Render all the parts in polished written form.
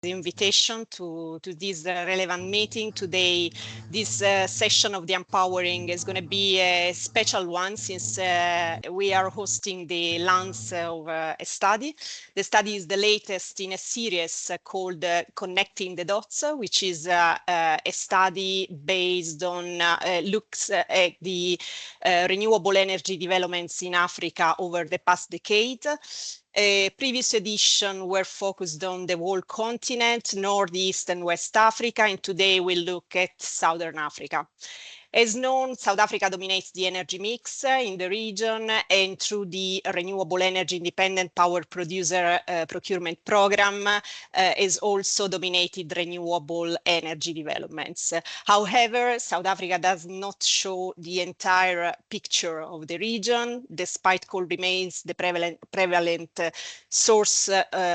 the invitation to this relevant meeting today. This session of the Empowering is going to be a special one since we are hosting the launch of a study. The study is the latest in a series called Connecting the Dots, which is a study based on looks at the renewable energy developments in Africa over the past decade. Previous editions were focused on the whole continent, Northeast and West Africa, and today we'll look at Southern Africa. As known, South Africa dominates the energy mix in the region, and through the Renewable Energy Independent Power Producer Procurement Program is also dominated renewable energy developments. However, South Africa does not show the entire picture of the region, despite coal remains the prevalent source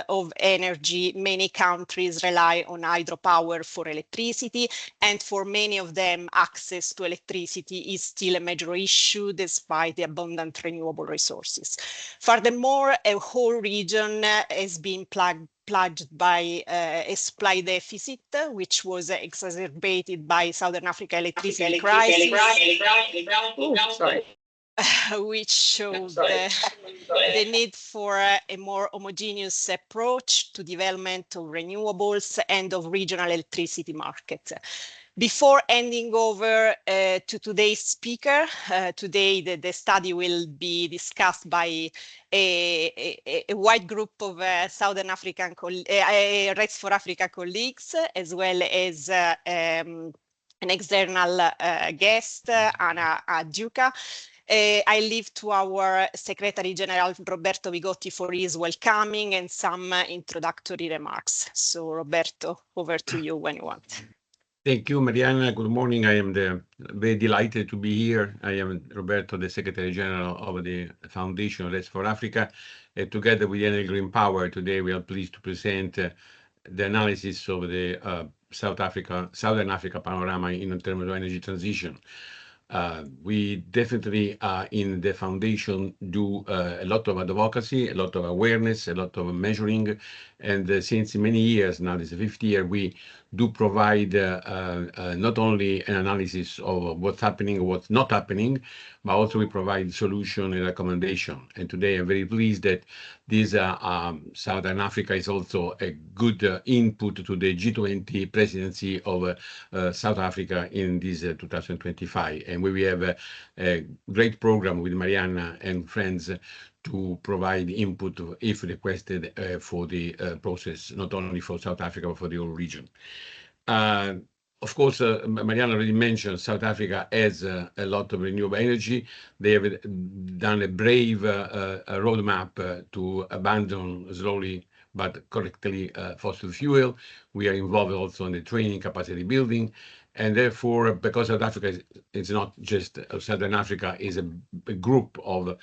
of energy. Many countries rely on hydropower for electricity, and for many of them, access to electricity is still a major issue despite the abundant renewable resources. Furthermore, a whole region has been plagued by a supply deficit, which was exacerbated by Southern Africa electricity crisis. Which showed the need for a more homogeneous approach to development of renewables and of regional electricity markets. Before handing over to today's speaker, today the study will be discussed by a wide group of Southern African Rights for Africa colleagues, as well as an external guest, Anna Duca. I leave to our Secretary General, Roberto Vigotti, for his welcoming and some introductory remarks. So, Roberto, over to you when you want. Thank you, Mariana. Good morning. I am very delighted to be here. I am Roberto, the Secretary General of the Foundation Rights for Africa. Together with Enel Green Power, today we are pleased to present the analysis of the Southern Africa panorama in terms of energy transition. We definitely in the foundation do a lot of advocacy, a lot of awareness, a lot of measuring, and since many years now, this is the 5th year, we do provide not only an analysis of what's happening, what's not happening, but also we provide solution and recommendation. And today I'm very pleased that this Southern Africa is also a good input to the G20 presidency of South Africa in this 2025. And we have a great program with Mariana and friends to provide input if requested for the process, not only for South Africa, but for the whole region. Of course, Mariana already mentioned South Africa has a lot of renewable energy. They have done a brave roadmap to abandon slowly but correctly fossil fuel. We are involved also in the training capacity building. And therefore, because South Africa is not just Southern Africa, is a group of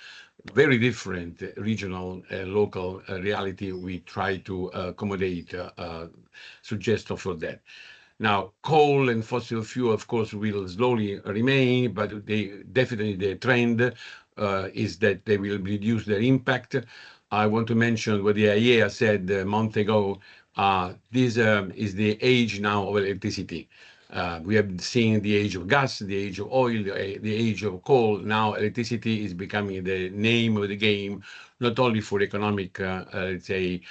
very different regional, local reality, we try to accommodate suggestions for that. Now, coal and fossil fuel, of course, will slowly remain, but definitely the trend is that they will reduce their impact. I want to mention what the IEA said a month ago. This is the age now of electricity. We have seen the age of gas, the age of oil, the age of coal. Now electricity is becoming the name of the game, not only for economic, let's say,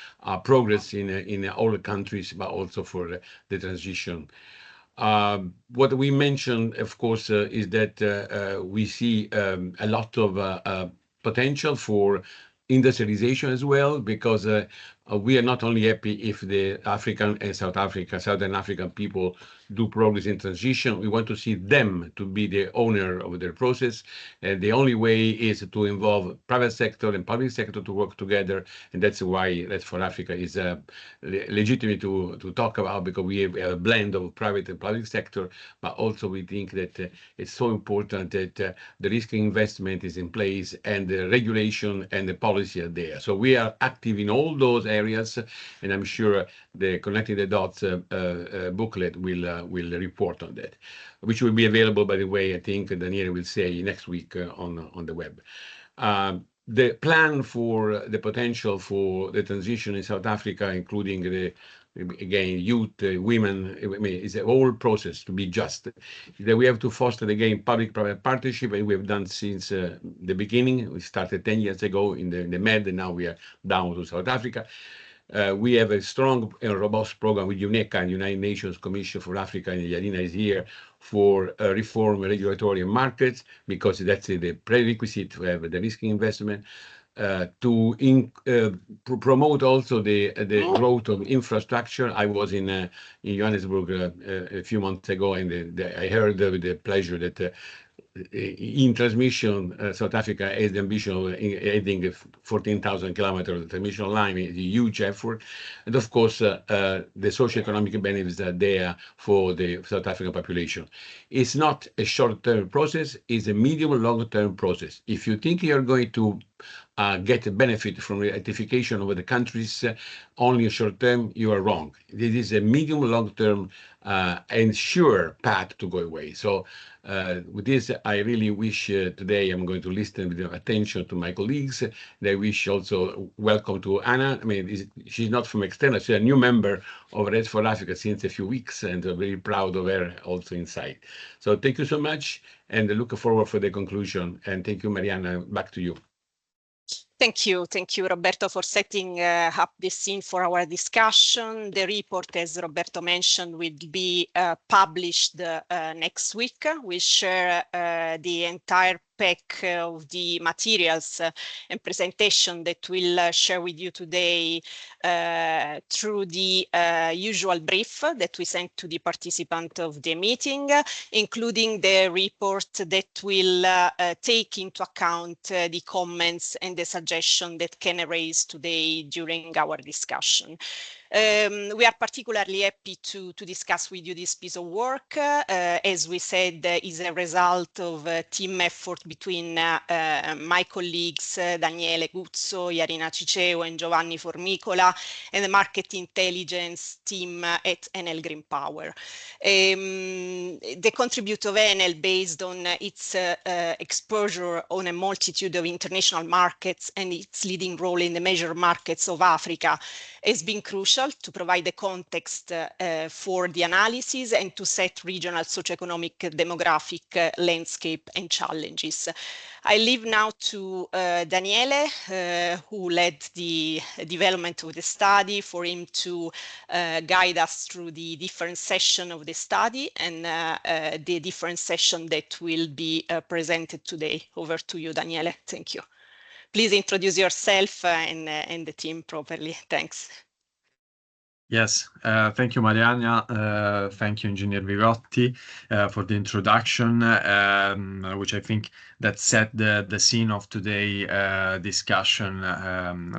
progress in all countries, but also for the transition. What we mentioned, of course, is that we see a lot of potential for industrialization as well, because we are not only happy if the African and Southern African people do progress in transition. We want to see them to be the owner of their process. And the only way is to involve private sector and public sector to work together. And that's why That's for Africa is legitimate to talk about, because we have a blend of private and public sector, but also we think that it's so important that the risk investment is in place and the regulation and the policy are there. So we are active in all those areas, and I'm sure the Connecting the Dots booklet will report on that, which will be available, by the way, I think Daniele will say next week on the web. the plan for the potential for the transition in South Africa, including the again youth, women, I mean, it's a whole process to be just. That we have to foster again public-private partnership, and we have done since the beginning. We started 10 years ago in the Med, and now we are down to South Africa. We have a strong and robust program with UNECA, and United Nations Commission for Africa, and Yarina is here for reform regulatory markets, because that's the prerequisite to have the risky investment. To promote also the growth of infrastructure. I was in Johannesburg a few months ago, and I heard with the pleasure that in transmission, South Africa has the ambition of adding 14,000 kilometers of transmission line. It's a huge effort. And of course, the socioeconomic benefits are there for the South African population. It's not a short-term process, it's a medium and long-term process. If you think you're going to get a benefit from the ratification of the countries only a short term, you are wrong. This is a medium long term and sure path to go away. So with this, I really wish today I'm going to listen with attention to my colleagues. They wish also welcome to Anna. I mean, she's not from external, she's a new member of Red for Africa since a few weeks, and I'm very proud of her also inside. So thank you so much, and look forward for the conclusion. And thank you, Mariana, back to you. Thank you, Roberto, for setting up the scene for our discussion. The report, as Roberto mentioned, will be published next week. We share the entire pack of the materials and presentation that we'll share with you today through the usual brief that we sent to the participant of the meeting, including the report that will take into account the comments and the suggestion that Ken raised today during our discussion. We are particularly happy to discuss with you this piece of work. As we said, is a result of a team effort between my colleagues Daniele Guzzo, Yarina Ciceo, and Giovanni Formicola, and the market intelligence team at Enel Green Power. The contribute of Enel, based on its exposure on a multitude of international markets and its leading role in the major markets of Africa, has been crucial to provide the context for the analysis and to set regional socioeconomic demographic landscape and challenges. I leave now to Daniele, who led the development of the study, for him to guide us through the different session of the study and the different session that will be presented today. Over to you, Daniele. Thank you. Please introduce yourself and the team properly. Thanks. Yes, thank you, Mariana. Thank you, Engineer Vigotti, for the introduction, which I think that set the scene of today's discussion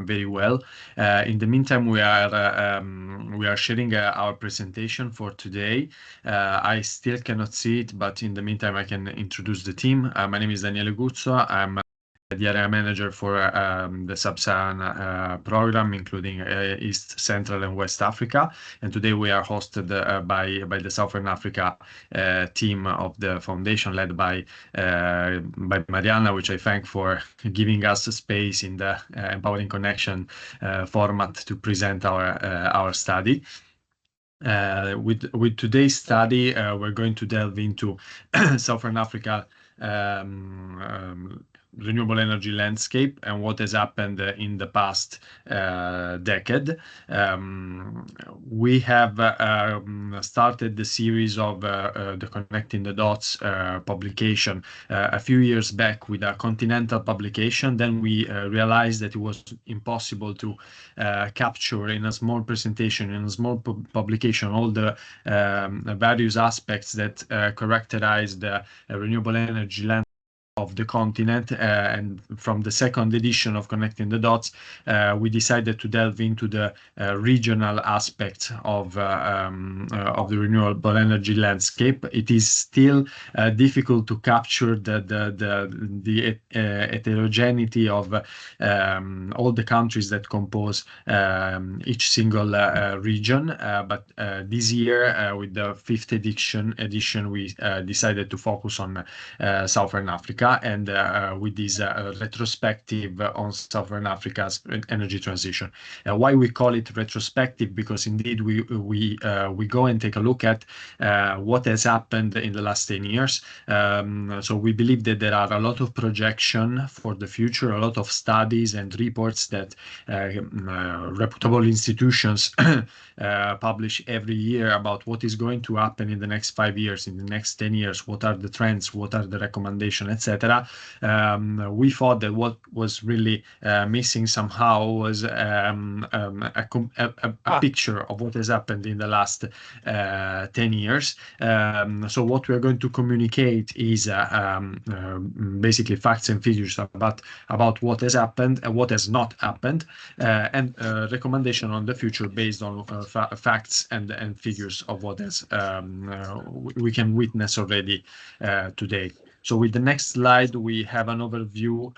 very well. In the meantime, we are sharing our presentation for today. I still cannot see it, but in the meantime, I can introduce the team. My name is Daniele Guzzo. I'm the area manager for the Sub-Saharan program, including East, Central, and West Africa. And today we are hosted by the Southern Africa team of the foundation, led by Mariana, which I thank for giving us a space in the Empowering Connection format to present our study. With today's study, we're going to delve into Southern Africa renewable energy landscape and what has happened in the past decade. We have started the series of the Connecting the Dots publication a few years back with a continental publication. Then we realized that it was impossible to capture in a small presentation, in a small publication, all the various aspects that characterize the renewable energy landscape of the continent, and from the second edition of Connecting the Dots, we decided to delve into the regional aspects of the renewable energy landscape. It is still difficult to capture the heterogeneity of all the countries that compose each single region. But this year, with the fifth edition, we decided to focus on Southern Africa. data and with this retrospective on Southern Africa's energy transition. Why we call it retrospective? Because indeed we go and take a look at what has happened in the last 10 years. So we believe that there are a lot of projection for the future, a lot of studies and reports that reputable institutions publish every year about what is going to happen in the next 5 years, in the next 10 years, what are the trends, what are the recommendations, etc. We thought that what was really missing somehow was a picture of what has happened in the last 10 years. So what we are going to communicate is basically facts and figures about what has happened and what has not happened, and recommendation on the future based on facts and figures of what has we can witness already today. So with the next slide, we have an overview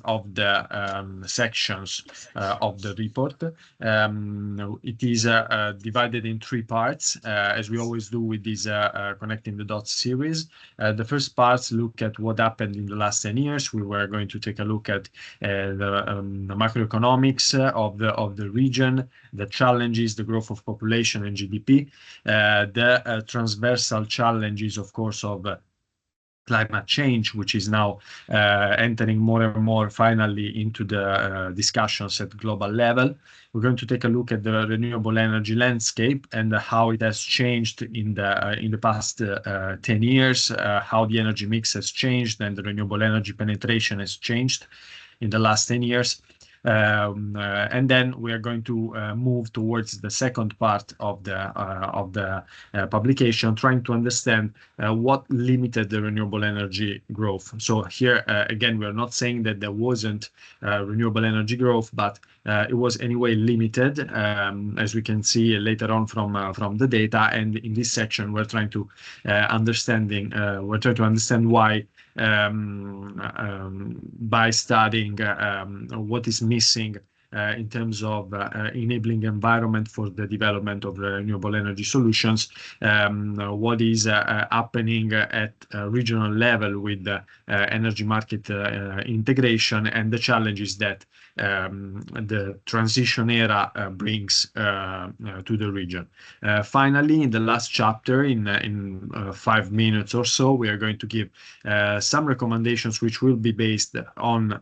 of the sections of the report. It is divided in 3 parts, as we always do with this Connecting the Dots series. The first parts look at what happened in the last 10 years. We were going to take a look at the macroeconomics of the region, the challenges, the growth of population and GDP, the transversal challenges, of course, of climate change, which is now entering more and more finally into the discussions at global level. We're going to take a look at the renewable energy landscape and how it has changed in the past 10 years, how the energy mix has changed and the renewable energy penetration has changed in the last 10 years. And then we are going to move towards the second part of the publication, trying to understand what limited the renewable energy growth. So here again, we are not saying that there wasn't renewable energy growth, but it was anyway limited, as we can see later on from the data. And in this section, we're trying to understand why. By studying what is missing in terms of enabling environment for the development of renewable energy solutions, what is happening at regional level with the energy market integration, and the challenges that the transition era brings to the region. Finally, in the last chapter, in 5 minutes or so, we are going to give some recommendations which will be based on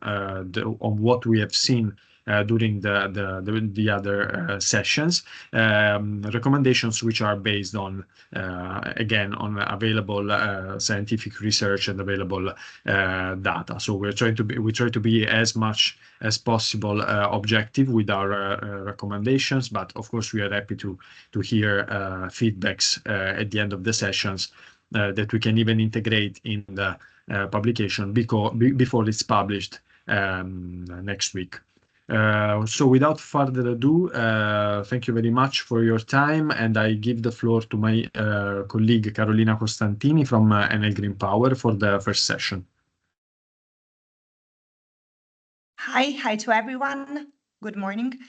what we have seen during the other sessions, recommendations which are based on again on available scientific research and available data. So we try to be as much as possible objective with our recommendations, but of course we are happy to hear feedbacks at the end of the sessions that we can even integrate in the publication before it's published next week. So without further ado, thank you very much for your time, and I give the floor to my colleague Carolina Costantini from Enel Green Power for the first session. Hi to everyone. Good morning.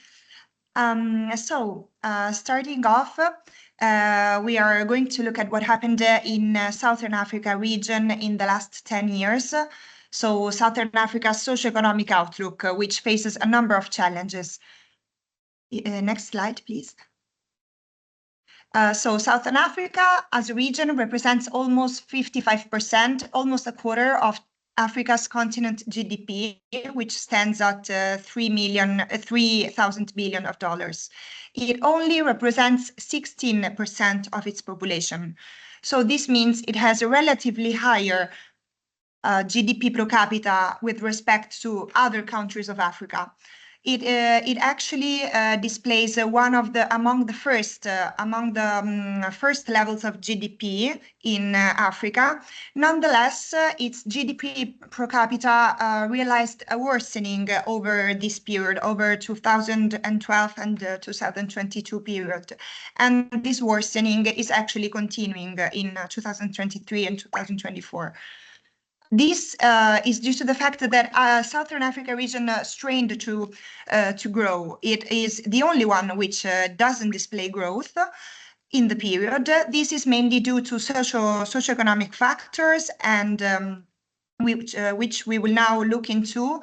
Starting off, we are going to look at what happened in Southern Africa region in the last 10 years. So Southern Africa's socioeconomic outlook, which faces a number of challenges. Next slide, please. So Southern Africa as a region represents almost 55%, almost a quarter of Africa's continent GDP, which stands at $3,000 billion. It only represents 16% of its population. So this means it has a relatively higher GDP per capita with respect to other countries of Africa. It actually displays among the first levels of GDP in Africa. Nonetheless, its GDP per capita realized a worsening over this period, over 2012 and 2022 period. And this worsening is actually continuing in 2023 and 2024. This is due to the fact that Southern Africa region strained to grow. It is the only one which doesn't display growth in the period. This is mainly due to socioeconomic factors and which we will now look into,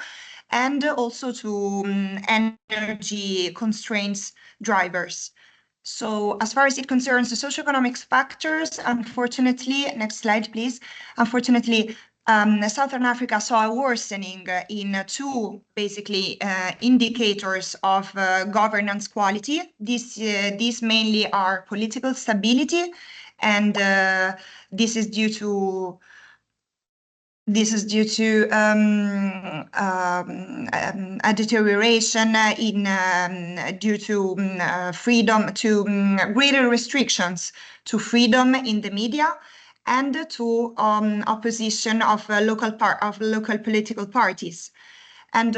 and also to energy constraints drivers. So as far as it concerns the socioeconomic factors, unfortunately, next slide, please. Unfortunately, Southern Africa saw a worsening in two basically indicators of governance quality. These mainly are political stability, and this is due to a deterioration due to freedom, to greater restrictions to freedom in the media, and to opposition of local political parties. And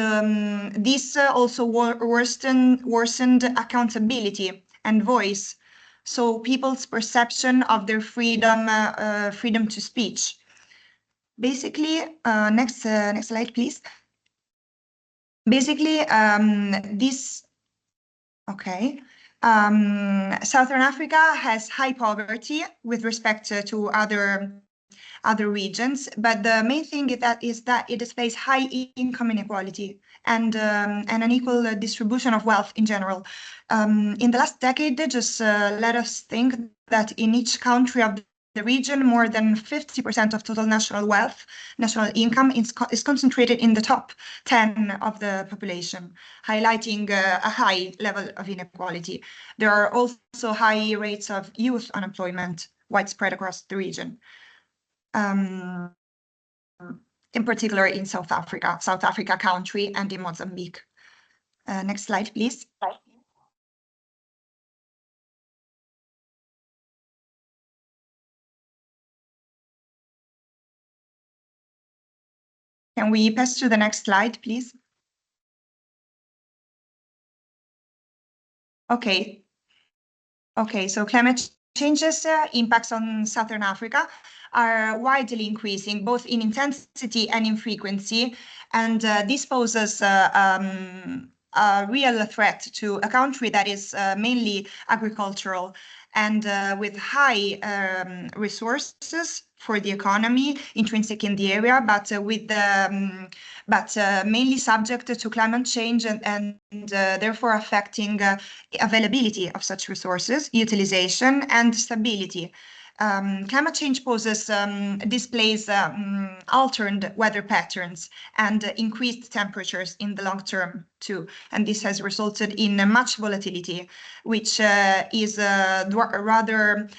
this also worsened accountability and voice. So people's perception of their freedom to speech. Basically, next slide, please. Basically, Southern Africa has high poverty with respect to other regions, but the main thing is that it displays high income inequality and an unequal distribution of wealth in general. In the last decade, just let us think that in each country of the region, more than 50% of total national income is concentrated in the top 10 of the population, highlighting a high level of inequality. There are also high rates of youth unemployment widespread across the region. In particular in South Africa country, and in Mozambique. Next slide, please. Can we pass to the next slide, please? Okay, so climate changes impacts on Southern Africa are widely increasing, both in intensity and in frequency, and this poses a real threat to a country that is mainly agricultural and with high resources for the economy intrinsic in the area, but mainly subject to climate change and therefore affecting availability of such resources, utilization, and stability. Climate change displays altered weather patterns and increased temperatures in the long term too, and this has resulted in much volatility, which is rather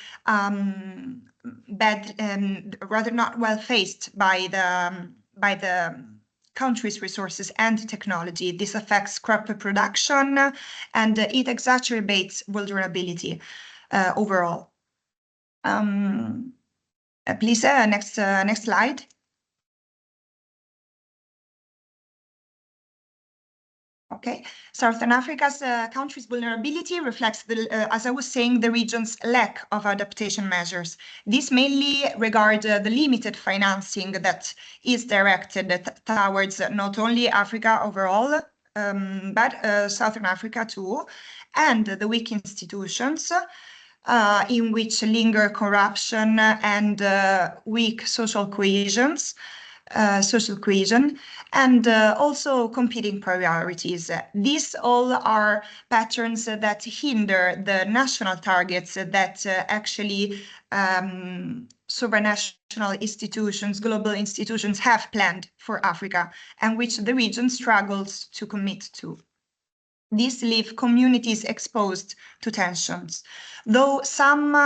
bad, rather not well faced by the country's resources and technology. This affects crop production, and it exacerbates vulnerability overall. Please, next slide. Okay, Southern Africa's country's vulnerability reflects, as I was saying, the region's lack of adaptation measures. This mainly regards the limited financing that is directed towards not only Africa overall, but Southern Africa too, and the weak institutions in which linger corruption and weak social cohesion, and also competing priorities. These all are patterns that hinder the national targets that actually supranational institutions, global institutions have planned for Africa, and which the region struggles to commit to. These leave communities exposed to tensions. Though some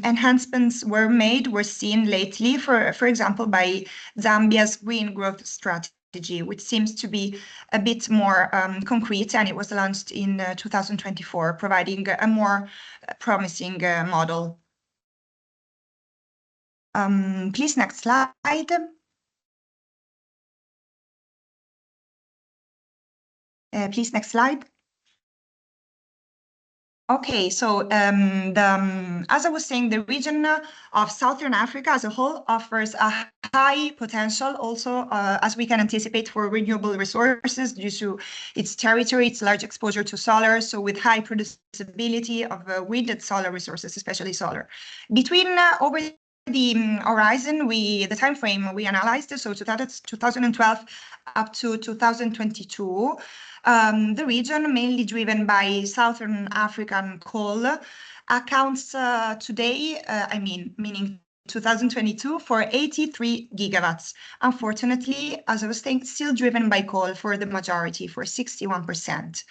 enhancements were seen lately, for example, by Zambia's green growth strategy, which seems to be a bit more concrete, and it was launched in 2024, providing a more promising model. Please, next slide. Please, next slide. Okay, so as I was saying, the region of Southern Africa as a whole offers a high potential also, as we can anticipate, for renewable resources due to its territory, its large exposure to solar, so with high producibility of wind and solar resources, especially solar. Over the horizon, the time frame we analyzed, so 2012 up to 2022, the region, mainly driven by Southern African coal, accounts today, meaning 2022, for 83 gigawatts. Unfortunately, as I was saying, still driven by coal for the majority, for 61%.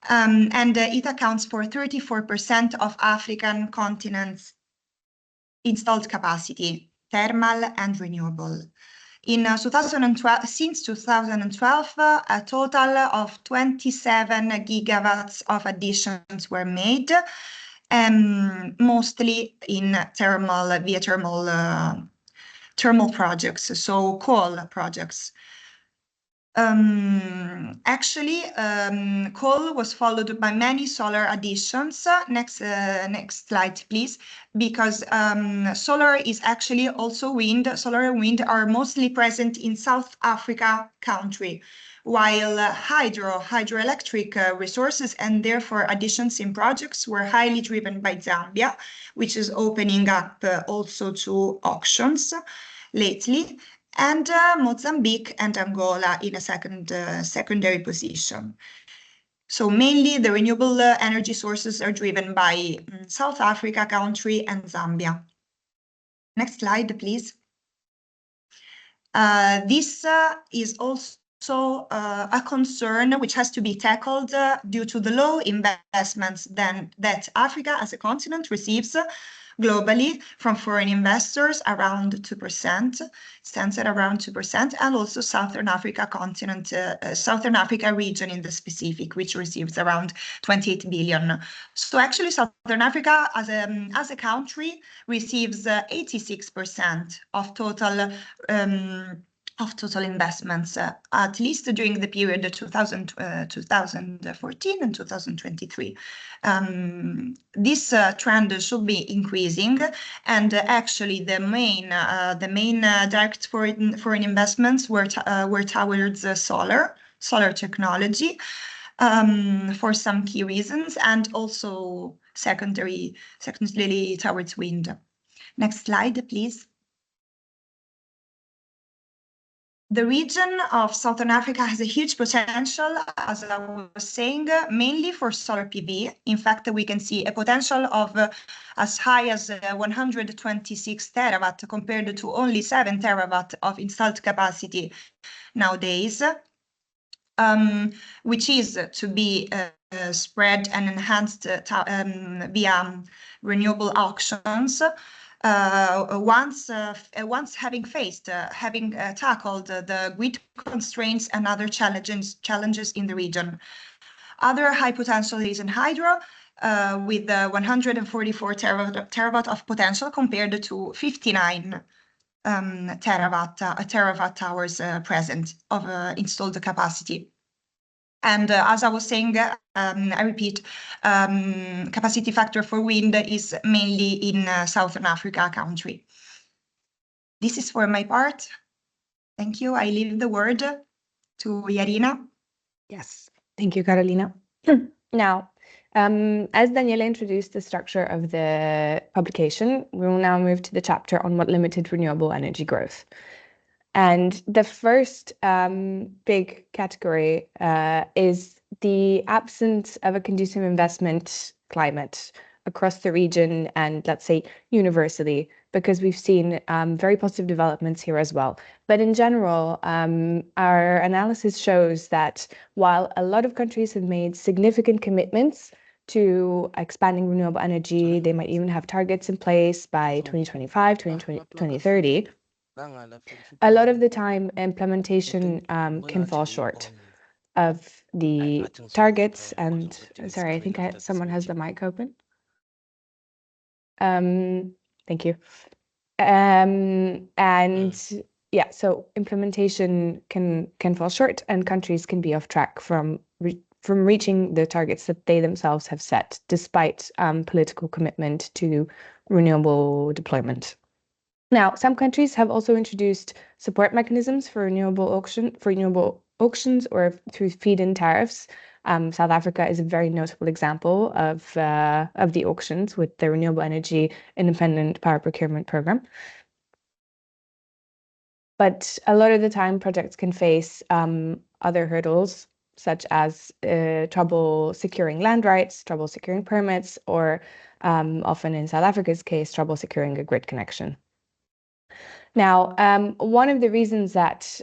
And it accounts for 34% of African continent's installed capacity, thermal and renewable. In 2012, since 2012, a total of 27 gigawatts of additions were made, mostly in thermal projects, so coal projects. Actually, coal was followed by many solar additions. Next slide, please. Because solar is actually also wind. Solar and wind are mostly present in South Africa country, while hydroelectric resources and therefore additions in projects were highly driven by Zambia, which is opening up also to auctions lately, and Mozambique and Angola in a secondary position. So mainly the renewable energy sources are driven by South Africa country and Zambia. Next slide, please. This is also a concern which has to be tackled due to the low investments that Africa as a continent receives globally from foreign investors, around 2%, stands at around 2%, and also Southern Africa continent, Southern Africa region in the specific, which receives around 28 billion. So actually Southern Africa as a country receives 86% of total investments, at least during the period 2014 and 2023. This trend should be increasing, and actually the main direct foreign investments were towards solar technology for some key reasons, and also secondly towards wind. Next slide, please. The region of Southern Africa has a huge potential, as I was saying, mainly for solar PV. In fact, we can see a potential of as high as 126 terawatt compared to only 7 terawatt of installed capacity nowadays, which is to be spread and enhanced via renewable auctions. Once having tackled the grid constraints and other challenges in the region. Other high potential is in hydro, with 144 terawatt of potential compared to 59 terawatt hours present of installed capacity. And as I was saying, I repeat, capacity factor for wind is mainly in Southern Africa country. This is for my part. Thank you. I leave the word to Yarina. Yes, thank you, Carolina. Now, as Daniela introduced the structure of the publication, we will now move to the chapter on what limited renewable energy growth. And the first big category is the absence of a conducive investment climate across the region and, let's say, universally, because we've seen very positive developments here as well. But in general, our analysis shows that while a lot of countries have made significant commitments to expanding renewable energy, they might even have targets in place by 2025, 2030, a lot of the time implementation can fall short of the targets. And sorry, I think someone has the mic open. Thank you. And yeah, so implementation can fall short, and countries can be off track from reaching the targets that they themselves have set, despite political commitment to renewable deployment. Now, some countries have also introduced support mechanisms for renewable auctions or through feed-in tariffs South Africa is a very notable example of the auctions with the Renewable Energy Independent Power Procurement Program. But a lot of the time, projects can face other hurdles, such as trouble securing land rights, trouble securing permits, or often in South Africa's case, trouble securing a grid connection. Now, one of the reasons that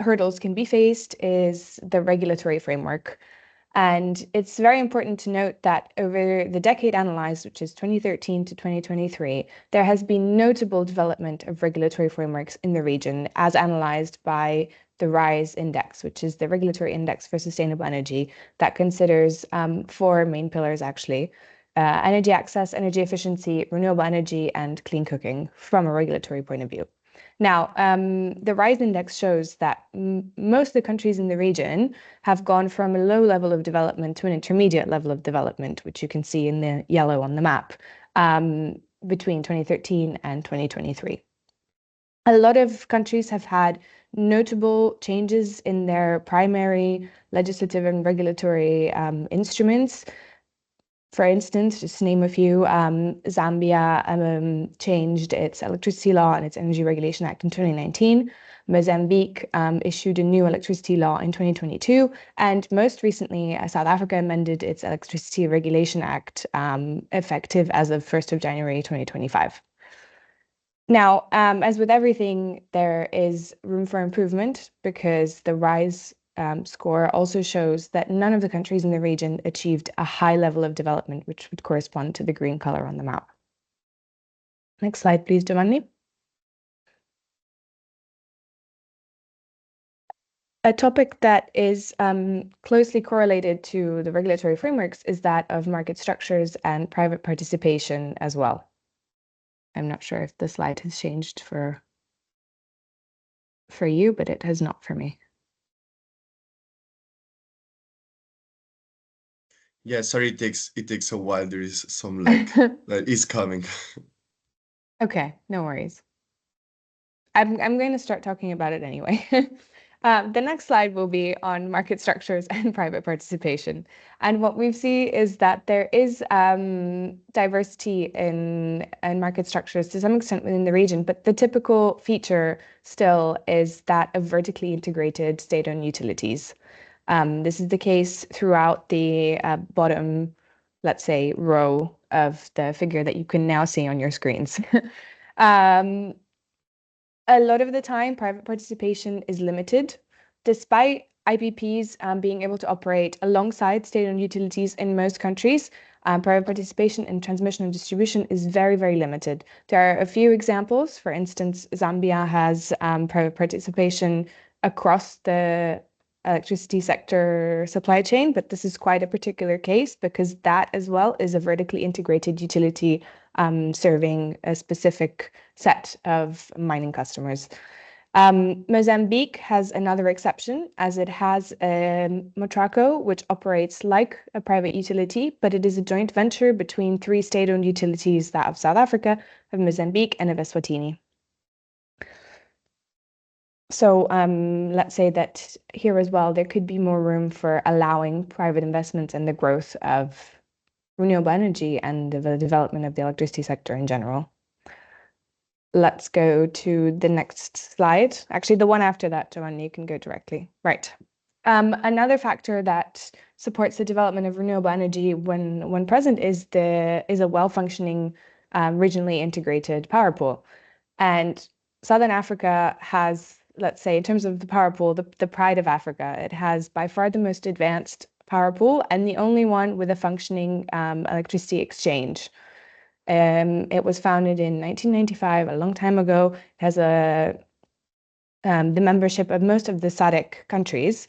hurdles can be faced is the regulatory framework. And it's very important to note that over the decade analyzed, which is 2013 to 2023, there has been notable development of regulatory frameworks in the region as analyzed by the RISE index, which is the regulatory index for sustainable energy that considers four main pillars, actually: energy access, energy efficiency, renewable energy, and clean cooking from a regulatory point of view. Now, the RISE index shows that most of the countries in the region have gone from a low level of development to an intermediate level of development, which you can see in the yellow on the map, between 2013 and 2023. A lot of countries have had notable changes in their primary legislative and regulatory instruments. For instance, just to name a few, Zambia changed its electricity law and its Energy Regulation Act in 2019. Mozambique issued a new electricity law in 2022. And most recently, South Africa amended its Electricity Regulation Act effective as of 1st of January 2025. Now, as with everything, there is room for improvement because the RISE score also shows that none of the countries in the region achieved a high level of development, which would correspond to the green color on the map. Next slide, please, Giovanni. A topic that is closely correlated to the regulatory frameworks is that of market structures and private participation as well. I'm not sure if the slide has changed for you, but it has not for me. Yeah, sorry, it takes a while. There is some lag that is coming. Okay, no worries. I'm going to start talking about it anyway. The next slide will be on market structures and private participation. And what we see is that there is diversity in market structures to some extent within the region, but the typical feature still is that of vertically integrated state-owned utilities. This is the case throughout the bottom, let's say, row of the figure that you can now see on your screens. A lot of the time, private participation is limited, despite IPPs being able to operate alongside state-owned utilities in most countries. Private participation in transmission and distribution is very, very limited. There are a few examples. For instance, Zambia has private participation across the electricity sector supply chain, but this is quite a particular case because that as well is a vertically integrated utility serving a specific set of mining customers. Mozambique has another exception, as it has Motraco, which operates like a private utility, but it is a joint venture between three state-owned utilities, that of South Africa, of Mozambique, and of Eswatini. So let's say that here as well, there could be more room for allowing private investments and the growth of renewable energy and the development of the electricity sector in general. Let's go to the next slide. Actually, the one after that, Giovanni, you can go directly. Right. Another factor that supports the development of renewable energy when present is a well-functioning regionally integrated power pool. And Southern Africa has, let's say, in terms of the power pool, the pride of Africa. It has by far the most advanced power pool and the only one with a functioning electricity exchange. It was founded in 1995, a long time ago. It has the membership of most of the SADC countries,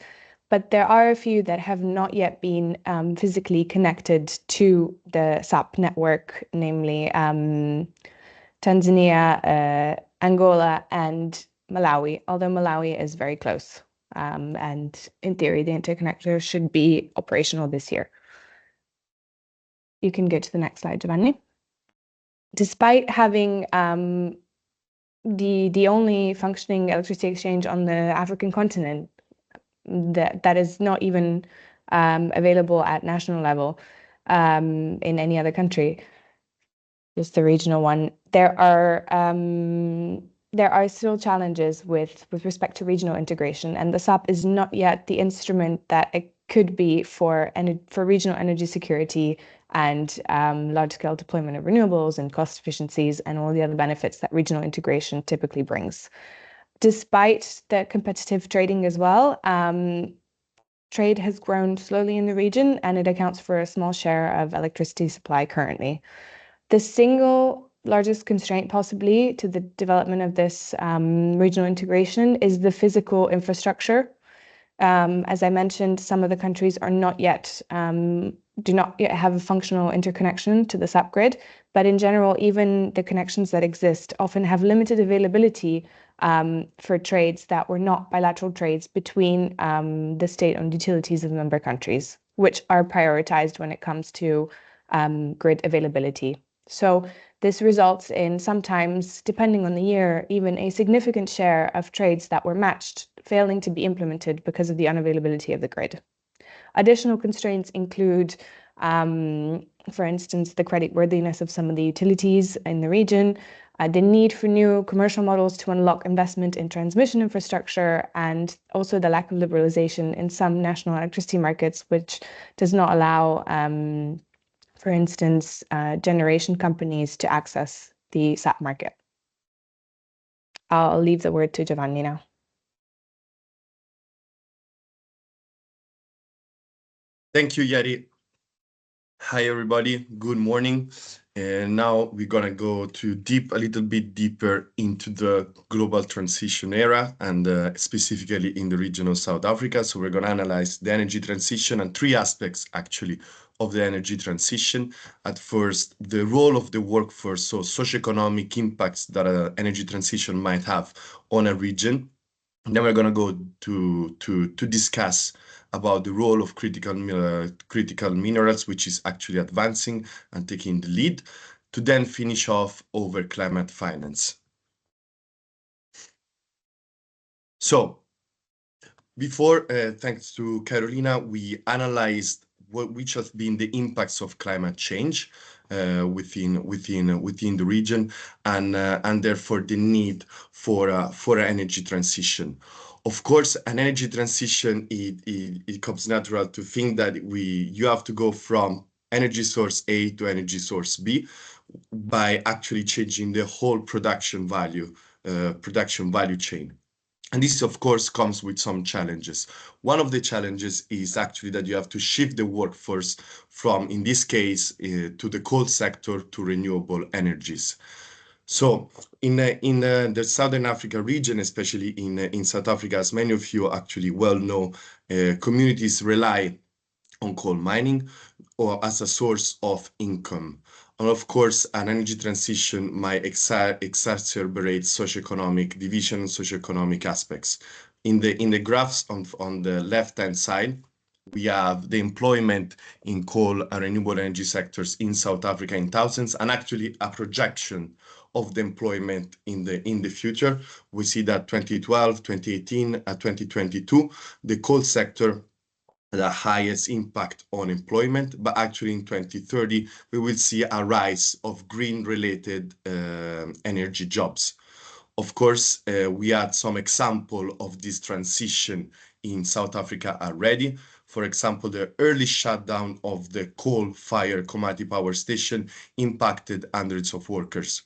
but there are a few that have not yet been physically connected to the SAP network, namely Tanzania, Angola, and Malawi, although Malawi is very close. And in theory, the interconnector should be operational this year. You can go to the next slide, Giovanni. Despite having the only functioning electricity exchange on the African continent, that is not even available at national level in any other country, just the regional one. There are still challenges with respect to regional integration, and the SAP is not yet the instrument that it could be for regional energy security and large-scale deployment of renewables and cost efficiencies and all the other benefits that regional integration typically brings. Despite the competitive trading as well, trade has grown slowly in the region, and it accounts for a small share of electricity supply currently. The single largest constraint possibly to the development of this regional integration is the physical infrastructure. As I mentioned, some of the countries are do not yet have a functional interconnection to the SAP grid, but in general, even the connections that exist often have limited availability for trades that were not bilateral trades between the state-owned utilities of member countries, which are prioritized when it comes to grid availability. So this results in sometimes, depending on the year, even a significant share of trades that were matched failing to be implemented because of the unavailability of the grid. Additional constraints include, for instance, the creditworthiness of some of the utilities in the region, the need for new commercial models to unlock investment in transmission infrastructure, and also the lack of liberalization in some national electricity markets, which does not allow for instance, generation companies to access the SAP market. I'll leave the word to Giovanni now. Thank you, Yari. Hi, everybody. Good morning. And now we're going to go a little bit deeper into the global transition era and specifically in the region of South Africa. So we're going to analyze the energy transition and three aspects, actually, of the energy transition. At first, the role of the workforce, so socioeconomic impacts that energy transition might have on a region. And then we're going to go to discuss about the role of critical minerals, which is actually advancing and taking the lead, to then finish off over climate finance. So before, thanks to Carolina, we analyzed which have been the impacts of climate change within the region, and therefore the need for energy transition. Of course, an energy transition, it comes natural to think that you have to go from energy source A to energy source B by actually changing the whole production value chain. And this, of course, comes with some challenges. One of the challenges is actually that you have to shift the workforce from, in this case, to the coal sector to renewable energies. So in the Southern Africa region, especially in South Africa, as many of you actually well know, communities rely on coal mining or as a source of income. And of course, an energy transition might exacerbate socioeconomic division, socioeconomic aspects. In the graphs on the left-hand side, we have the employment in coal and renewable energy sectors in South Africa in thousands, and actually a projection of the employment in the future. We see that 2012, 2018, 2022, the coal sector the highest impact on employment, but actually in 2030, we will see a rise of green-related energy jobs. Of course, we had some example of this transition in South Africa already. For example, the early shutdown of the coal-fired Komati power station impacted hundreds of workers.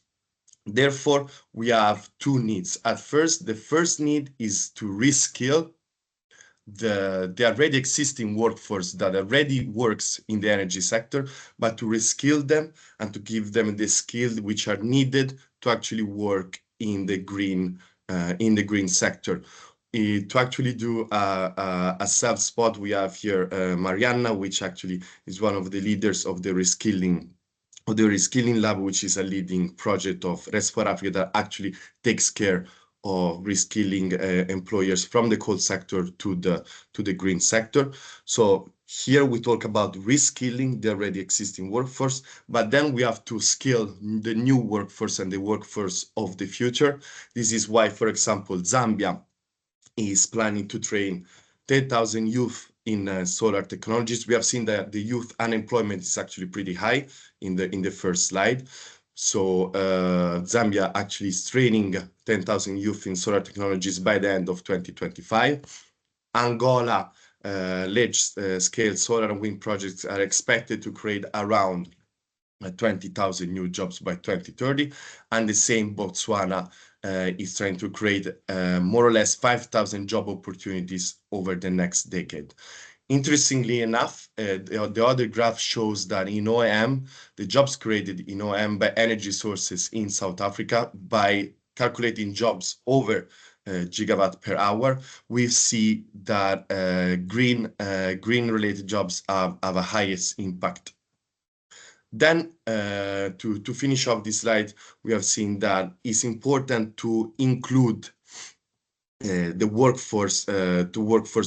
Therefore, we have two needs. At first, the first need is to reskill the already existing workforce that already works in the energy sector, but to reskill them and to give them the skills which are needed to actually work in the green sector. To actually do a self-spot, we have here Mariana, which actually is one of the leaders of the reskilling lab, which is a leading project of Rest for Africa that actually takes care of reskilling employers from the coal sector to the green sector. So here we talk about reskilling the already existing workforce, but then we have to skill the new workforce and the workforce of the future. This is why, for example, Zambia is planning to train 10,000 youth in solar technologies. We have seen that the youth unemployment is actually pretty high in the first slide. So Zambia actually is training 10,000 youth in solar technologies by the end of 2025. Angola large-scale solar and wind projects are expected to create around 20,000 new jobs by 2030, and the same Botswana is trying to create more or less 5,000 job opportunities over the next decade. Interestingly enough, the other graph shows that in OEM, the jobs created in OEM by energy sources in South Africa, by calculating jobs over gigawatt per hour, we see that green-related jobs have a highest impact. Then, to finish off this slide, we have seen that it's important to include the workforce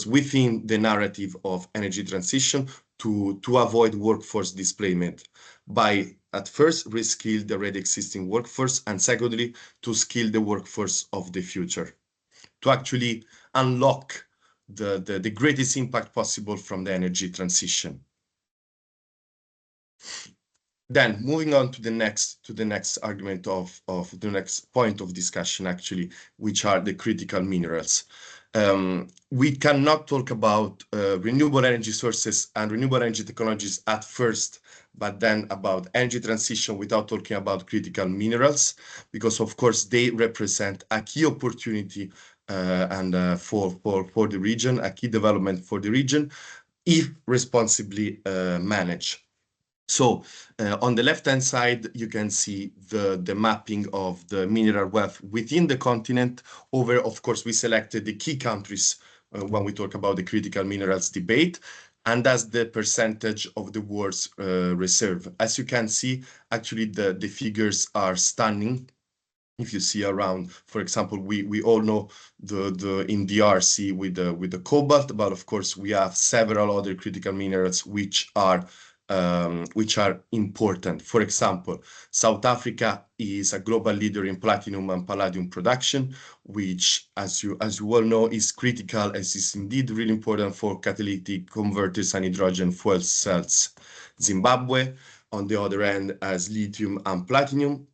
within the narrative of energy transition to avoid workforce displacement by, at first, reskill the already existing workforce, and secondly, to skill the workforce of the future, to actually unlock the greatest impact possible from the energy transition. Then moving on to the next argument of the next point of discussion, actually, which are the critical minerals. We cannot talk about renewable energy sources and renewable energy technologies at first, but then about energy transition without talking about critical minerals, because of course they represent a key opportunity and for the region, a key development for the region, if responsibly managed. So on the left-hand side, you can see the mapping of the mineral wealth within the continent. Over, of course, we selected the key countries when we talk about the critical minerals debate, and that's the percentage of the world's reserve. As you can see, actually, the figures are stunning. If you see around, for example, we all know the in DRC with the cobalt, but of course we have several other critical minerals which are important. For example, South Africa is a global leader in platinum and palladium production, which, as you well know, is critical, as is indeed really important for catalytic converters and hydrogen fuel cells. Zimbabwe, on the other hand, has lithium and platinum,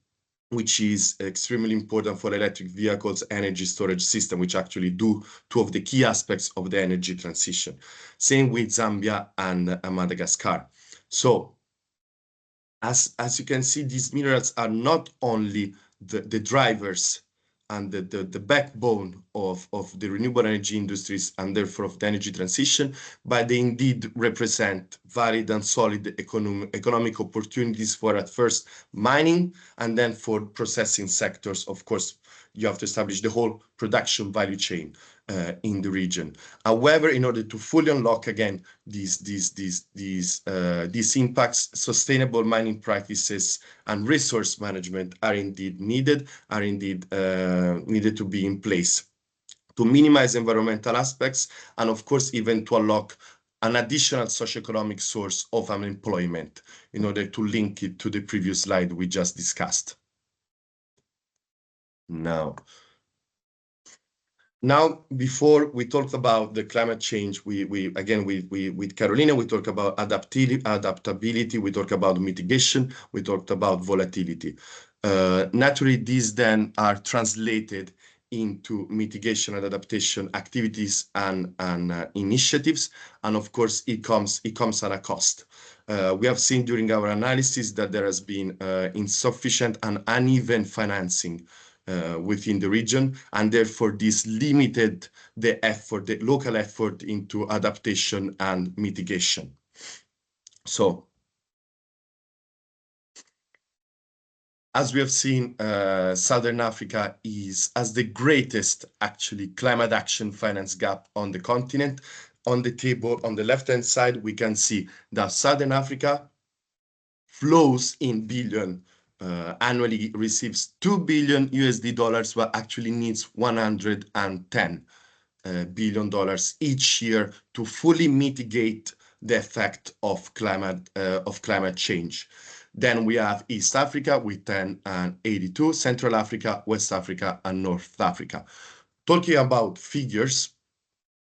which is extremely important for electric vehicles, energy storage system, which actually do two of the key aspects of the energy transition. Same with Zambia and Madagascar. So, as you can see, these minerals are not only the drivers and the backbone of the renewable energy industries and therefore of the energy transition, but they indeed represent valid and solid economic opportunities for, at first, mining, and then for processing sectors. Of course, you have to establish the whole production value chain in the region. However, in order to fully unlock again these impacts, sustainable mining practices and resource management are indeed needed to be in place to minimize environmental aspects, and of course even to unlock an additional socioeconomic source of unemployment, in order to link it to the previous slide we just discussed. Now, before we talked about the climate change, with Carolina, we talked about adaptability, we talked about mitigation, we talked about volatility. Naturally, these then are translated into mitigation and adaptation activities and initiatives, and of course, it comes at a cost. We have seen during our analysis that there has been insufficient and uneven financing within the region, and therefore this limited the local effort into adaptation and mitigation. So, as we have seen, Southern Africa has the greatest, actually, climate action finance gap on the continent. On the table, on the left-hand side, we can see that Southern Africa flows in billion annually receives $2 billion, but actually needs $110 billion each year to fully mitigate the effect of climate change. Then we have East Africa with 10 and 82, Central Africa, West Africa, and North Africa. Talking about figures,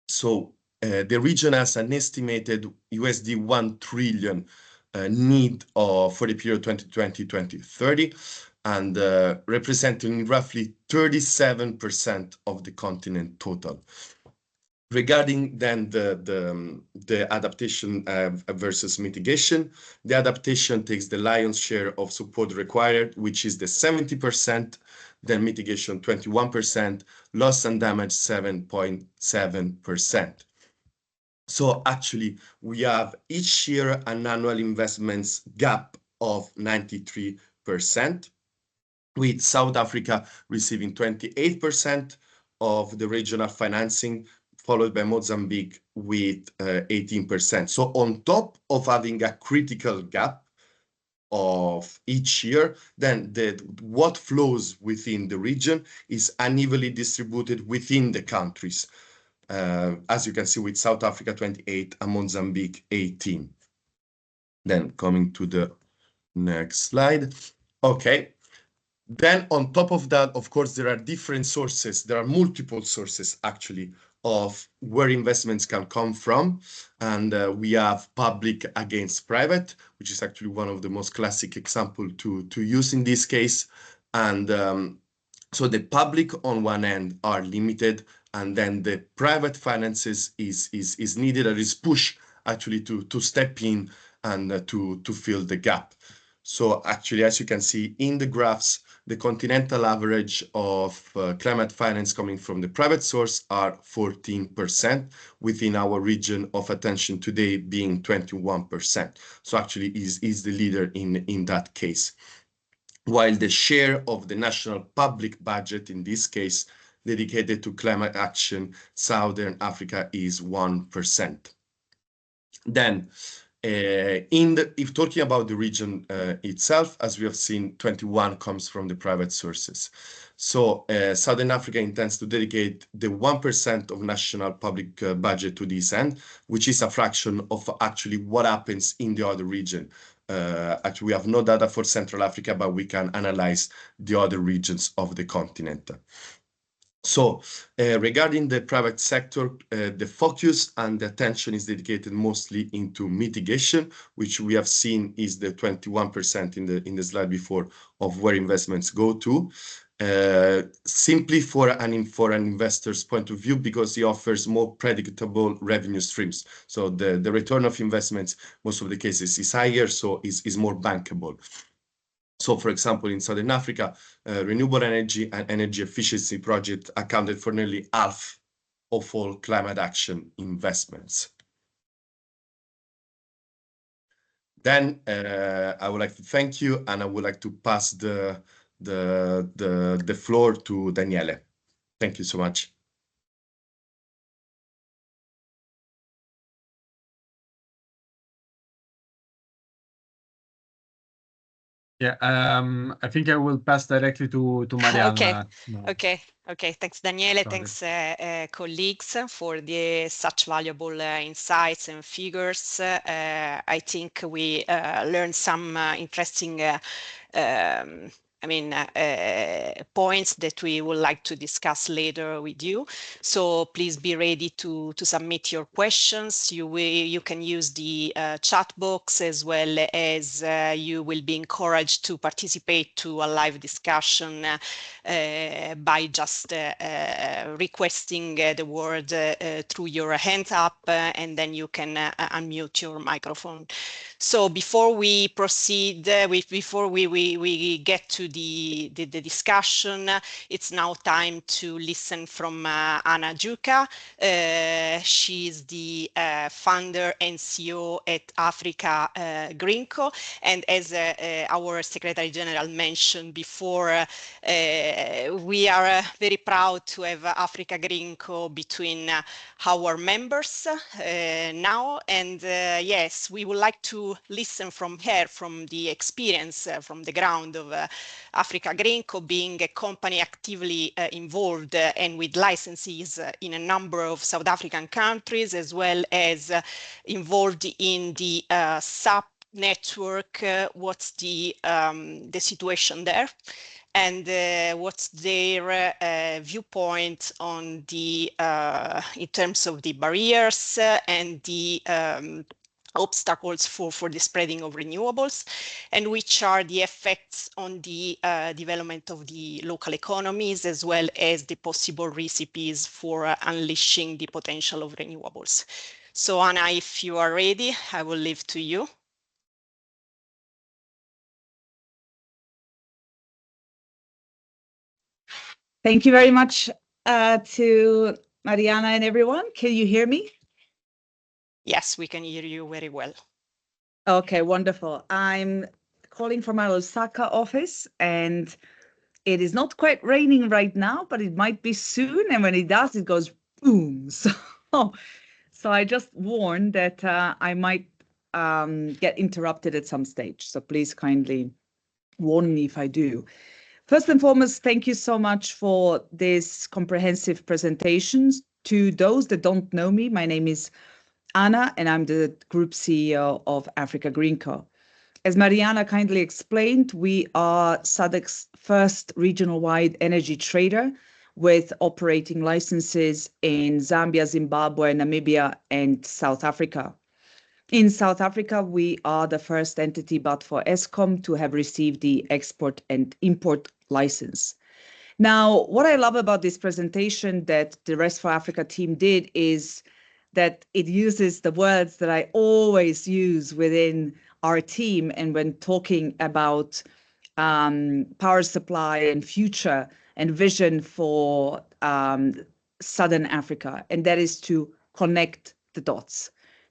so The region has an estimated $1 trillion need for the period 2020-2030, and representing roughly 37% of the continent total. Regarding then the adaptation versus mitigation, the adaptation takes the lion's share of support required, which is the 70%, then mitigation 21%, loss and damage 7.7%. So actually, we have each year an annual investments gap of 93%, with South Africa receiving 28% of the regional financing, followed by Mozambique with 18%. So on top of having a critical gap of each year, then what flows within the region is unevenly distributed within the countries. As you can see, with South Africa 28 and Mozambique 18. Then coming to the next slide. Okay. Then on top of that, of course, there are different sources. There are multiple sources actually of where investments can come from. And we have public against private, which is actually one of the most classic examples to use in this case. And so the public on one end are limited, and then the private finances is needed or is pushed actually to step in and to fill the gap. So actually, as you can see in the graphs, the continental average of climate finance coming from the private source are 14%, within our region of attention today being 21%. So actually is the leader in that case. While the share of the national public budget, in this case, dedicated to climate action, Southern Africa is 1%. Then, if talking about the region itself, as we have seen, 21 comes from the private sources. So Southern Africa intends to dedicate the 1% of national public budget to this end, which is a fraction of actually what happens in the other region. Actually, we have no data for Central Africa, but we can analyze the other regions of the continent. So regarding the private sector, the focus and the attention is dedicated mostly into mitigation, which we have seen is the 21% in the slide before of where investments go to. Simply for an investor's point of view, because it offers more predictable revenue streams. So the return of investments, most of the cases, is higher, so is more bankable. So, for example, in Southern Africa, renewable energy and energy efficiency projects accounted for nearly half of all climate action investments. Then I would like to thank you, and I would like to pass the floor to Daniele. Thank you so much. Yeah, I think I will pass directly to Marianna. Okay. Thanks, Daniele. Sorry. Thanks, colleagues, for the such valuable insights and figures. I think we learned some interesting points that we would like to discuss later with you. So please be ready to submit your questions. You can use the chat box, as well as you will be encouraged to participate to a live discussion by just requesting the word through your hand up, and then you can unmute your microphone. So before we proceed, before we get to the discussion, it's now time to listen from Anna Juka. She's the founder and CEO at Africa Greenco, and as our Secretary General mentioned before, we are very proud to have Africa Greenco between our members now, and yes, we would like to listen from her, from the experience from the ground of Africa Greenco, being a company actively involved and with licenses in a number of South African countries, as well as involved in the SAP network, what's the situation there, and what's their viewpoint on the in terms of the barriers and the obstacles for the spreading of renewables, and which are the effects on the development of the local economies, as well as the possible recipes for unleashing the potential of renewables. So Anna, if you are ready, I will leave to you. Thank you very much to Mariana and everyone. Can you hear me? Yes, we can hear you very well. Okay, wonderful. I'm calling from our Osaka office, and it is not quite raining right now, but it might be soon. And when it does, it goes boom. So I just warned that I might get interrupted at some stage. So please kindly warn me if I do. First and foremost, thank you so much for this comprehensive presentations. To those that don't know me, my name is Anna, and I'm the Group CEO of Africa Greenco. As Mariana kindly explained, we are SADC's first regional-wide energy trader with operating licenses in Zambia, Zimbabwe, Namibia, and South Africa. In South Africa, we are the first entity but for Eskom to have received the export and import license. Now, what I love about this presentation that the Rest for Africa team did is that it uses the words that I always use within our team and when talking about power supply and future and vision for Southern Africa, and that is to connect the dots,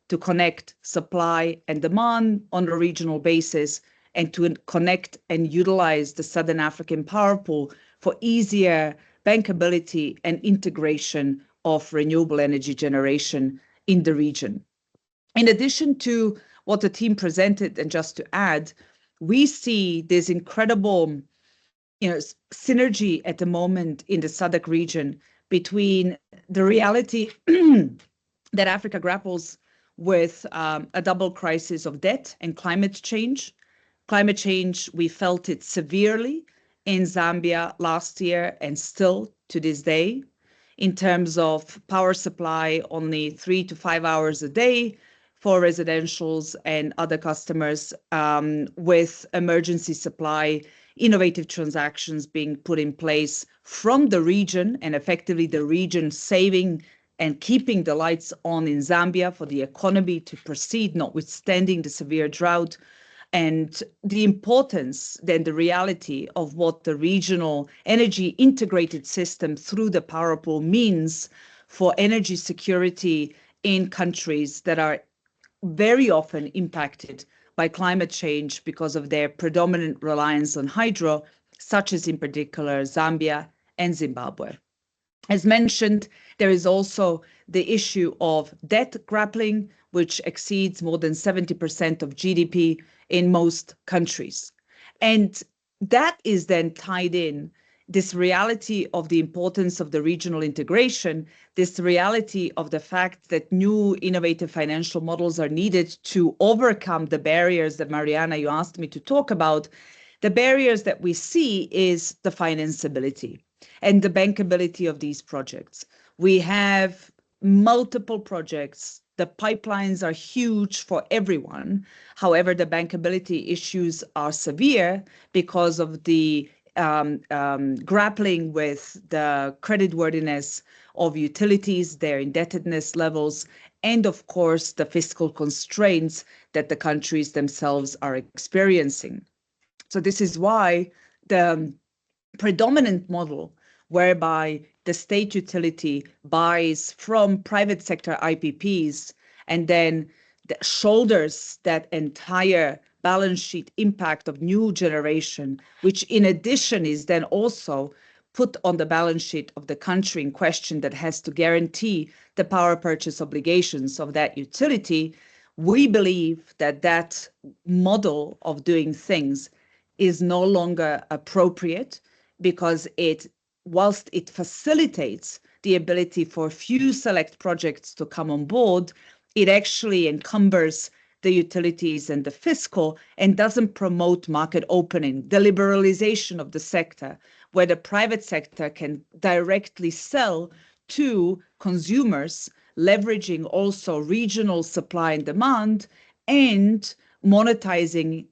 to connect supply and demand on a regional basis, and to connect and utilize the Southern African power pool for easier bankability and integration of renewable energy generation in the region. In addition to what the team presented, and just to add, we see this incredible synergy at the moment in the SADC region between the reality that Africa grapples with a double crisis of debt and climate change. Climate change, we felt it severely in Zambia last year and still to this day. In terms of power supply, only 3 to 5 hours a day for residentials and other customers, with emergency supply, innovative transactions being put in place from the region, and effectively the region saving and keeping the lights on in Zambia for the economy to proceed, notwithstanding the severe drought, and the importance, then the reality of what the regional energy integrated system through the power pool means for energy security in countries that are very often impacted by climate change because of their predominant reliance on hydro, such as in particular Zambia and Zimbabwe. As mentioned, there is also the issue of debt grappling, which exceeds more than 70% of GDP in most countries. And that is then tied in this reality of the importance of the regional integration, this reality of the fact that new innovative financial models are needed to overcome the barriers that Mariana, you asked me to talk about. The barriers that we see is the financeability and the bankability of these projects. We have multiple projects. The pipelines are huge for everyone. However, the bankability issues are severe because of the grappling with the creditworthiness of utilities, their indebtedness levels, and of course, the fiscal constraints that the countries themselves are experiencing. So this is why the predominant model whereby the state utility buys from private sector IPPs and then shoulders that entire balance sheet impact of new generation, which in addition is then also put on the balance sheet of the country in question that has to guarantee the power purchase obligations of that utility. We believe that that model of doing things is no longer appropriate because whilst it facilitates the ability for few select projects to come on board, it actually encumbers the utilities and the fiscal, and doesn't promote market opening, the liberalization of the sector, where the private sector can directly sell to consumers, leveraging also regional supply and demand, and monetizing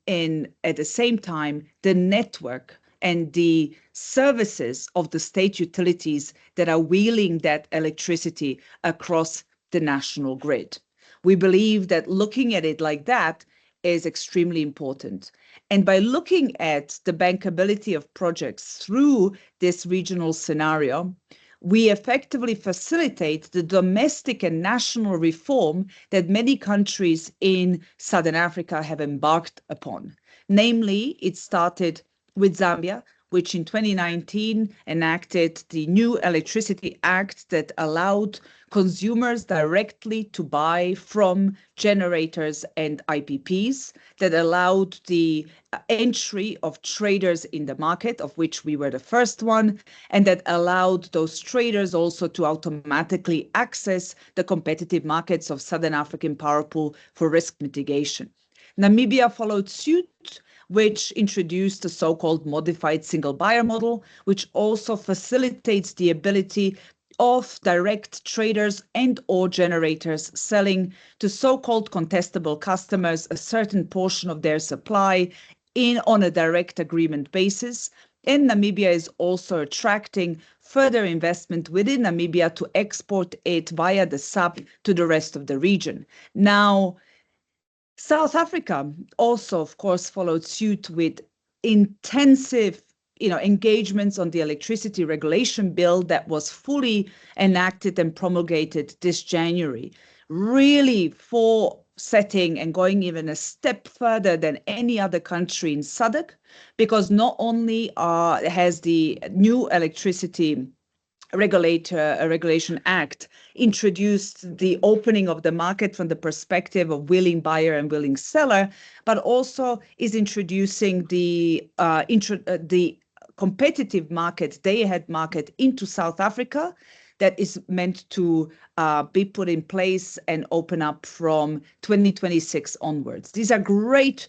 at the same time the network and the services of the state utilities that are wheeling that electricity across the national grid. We believe that looking at it like that is extremely important. And by looking at the bankability of projects through this regional scenario, we effectively facilitate the domestic and national reform that many countries in Southern Africa have embarked upon. Namely, it started with Zambia, which in 2019 enacted the new Electricity Act that allowed consumers directly to buy from generators and IPPs, that allowed the entry of traders in the market, of which we were the first one, and that allowed those traders also to automatically access the competitive markets of Southern African Power Pool for risk mitigation. Namibia followed suit, which introduced the so-called modified single buyer model, which also facilitates the ability of direct traders and or generators selling to so-called contestable customers a certain portion of their supply on a direct agreement basis. And Namibia is also attracting further investment within Namibia to export it via the SAP to the rest of the region. Now, South Africa also, of course, followed suit with intensive engagements on the electricity regulation bill that was fully enacted and promulgated this January, really for setting and going even a step further than any other country in SADC, because not only has the new electricity Regulation Act introduced the opening of the market from the perspective of willing buyer and willing seller, but also is introducing the competitive market, day-ahead market into South Africa that is meant to be put in place and open up from 2026 onwards. These are great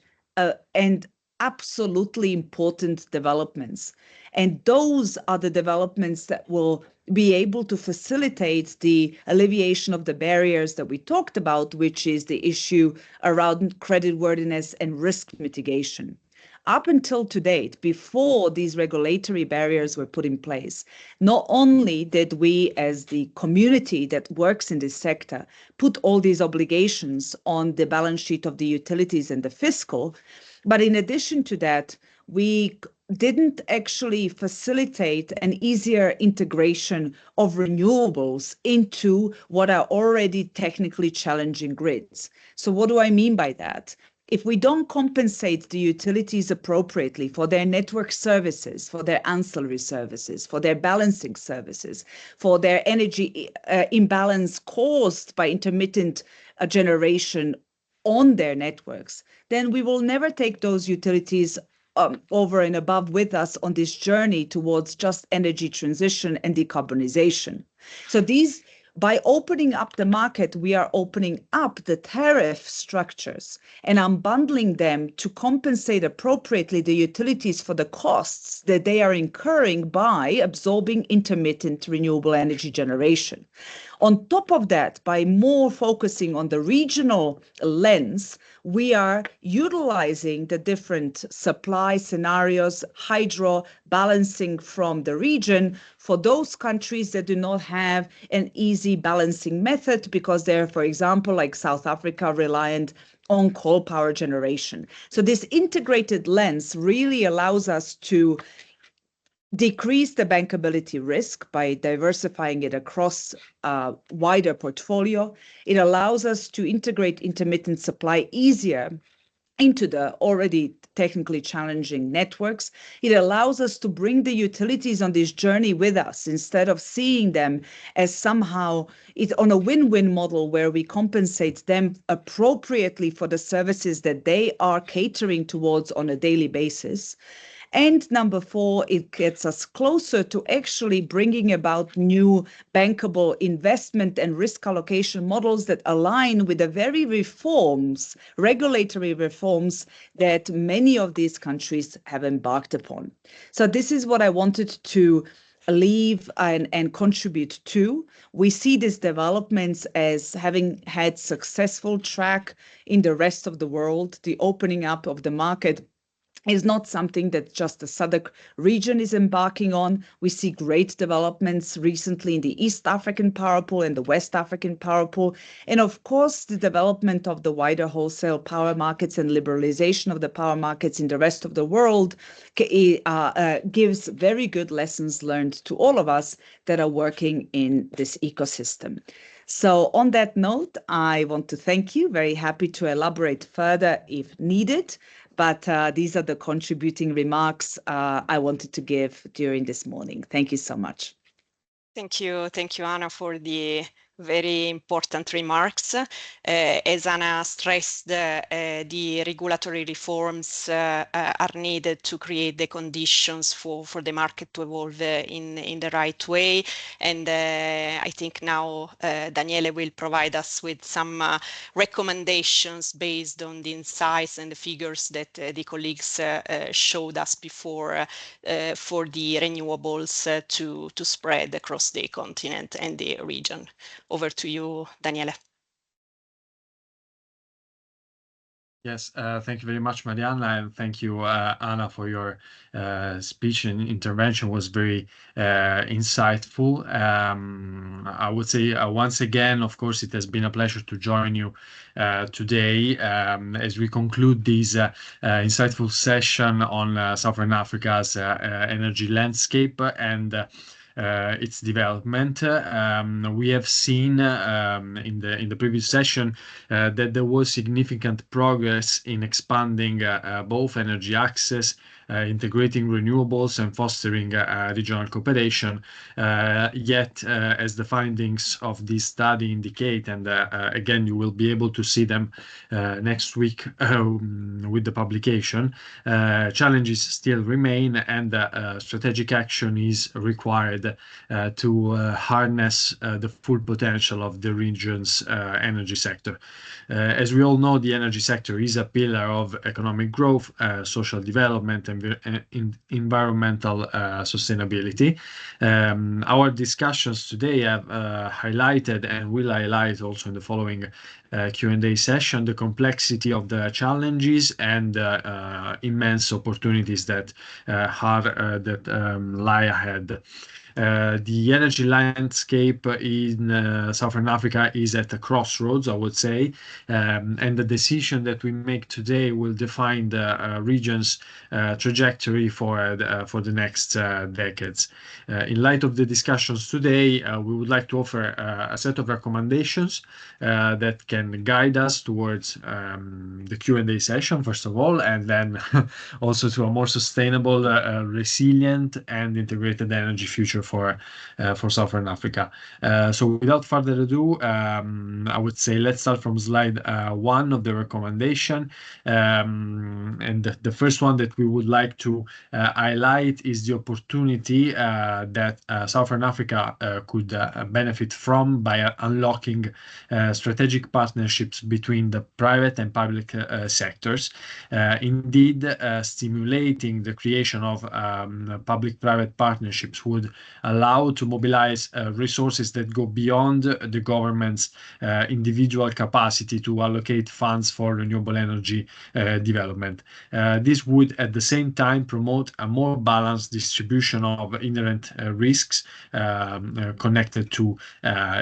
and absolutely important developments. And those are the developments that will be able to facilitate the alleviation of the barriers that we talked about, which is the issue around creditworthiness and risk mitigation. Up until to date, before these regulatory barriers were put in place, not only did we as the community that works in this sector put all these obligations on the balance sheet of the utilities and the fiscal, but in addition to that, we didn't actually facilitate an easier integration of renewables into what are already technically challenging grids. So what do I mean by that? If we don't compensate the utilities appropriately for their network services, for their ancillary services, for their balancing services, for their energy imbalance caused by intermittent generation on their networks, then we will never take those utilities over and above with us on this journey towards just energy transition and decarbonization. So by opening up the market, we are opening up the tariff structures and unbundling them to compensate appropriately the utilities for the costs that they are incurring by absorbing intermittent renewable energy generation. On top of that, by more focusing on the regional lens, we are utilizing the different supply scenarios, hydro balancing from the region for those countries that do not have an easy balancing method because they're, for example, like South Africa, reliant on coal power generation. So this integrated lens really allows us to decrease the bankability risk by diversifying it across a wider portfolio. It allows us to integrate intermittent supply easier into the already technically challenging networks. It allows us to bring the utilities on this journey with us instead of seeing them as somehow it's on a win-win model where we compensate them appropriately for the services that they are catering towards on a daily basis. And number 4, it gets us closer to actually bringing about new bankable investment and risk allocation models that align with the very regulatory reforms that many of these countries have embarked upon. So this is what I wanted to leave and contribute to. We see these developments as having had successful track in the rest of the world. The opening up of the market is not something that just the SADC region is embarking on. We see great developments recently in the East African power pool and the West African power pool. And of course, the development of the wider wholesale power markets and liberalization of the power markets in the rest of the world gives very good lessons learned to all of us that are working in this ecosystem. So on that note, I want to thank you. Very happy to elaborate further if needed. But these are the contributing remarks I wanted to give during this morning. Thank you so much. Thank you, Anna, for the very important remarks. As Anna stressed, the regulatory reforms are needed to create the conditions for the market to evolve in the right way. And I think now Daniele will provide us with some recommendations based on the insights and the figures that the colleagues showed us before for the renewables to spread across the continent and the region. Over to you, Daniele. Yes, thank you very much, Marianna, and thank you, Anna, for your speech and intervention. Was very insightful. I would say once again, of course, it has been a pleasure to join you today as we conclude this insightful session on Southern Africa's energy landscape and its development. We have seen in the previous session that there was significant progress in expanding both energy access, integrating renewables and fostering regional cooperation. Yet, as the findings of this study indicate, and again, you will be able to see them next week with the publication, challenges still remain and strategic action is required to harness the full potential of the region's energy sector. As we all know, the energy sector is a pillar of economic growth, social development, and environmental sustainability. Our discussions today have highlighted and will highlight also in the following Q&A session the complexity of the challenges and immense opportunities that lie ahead. The energy landscape in Southern Africa is at a crossroads, I would say, and the decision that we make today will define the region's trajectory for the next decades. In light of the discussions today, we would like to offer a set of recommendations that can guide us towards the Q&A session, first of all, and then also to a more sustainable, resilient, and integrated energy future for Southern Africa. So without further ado, I would say let's start from slide 1 of the recommendation. And the first one that we would like to highlight is the opportunity that Southern Africa could benefit from by unlocking strategic partnerships between the private and public sectors. Indeed, stimulating the creation of public-private partnerships would allow to mobilize resources that go beyond the government's individual capacity to allocate funds for renewable energy development. This would at the same time promote a more balanced distribution of inherent risks connected to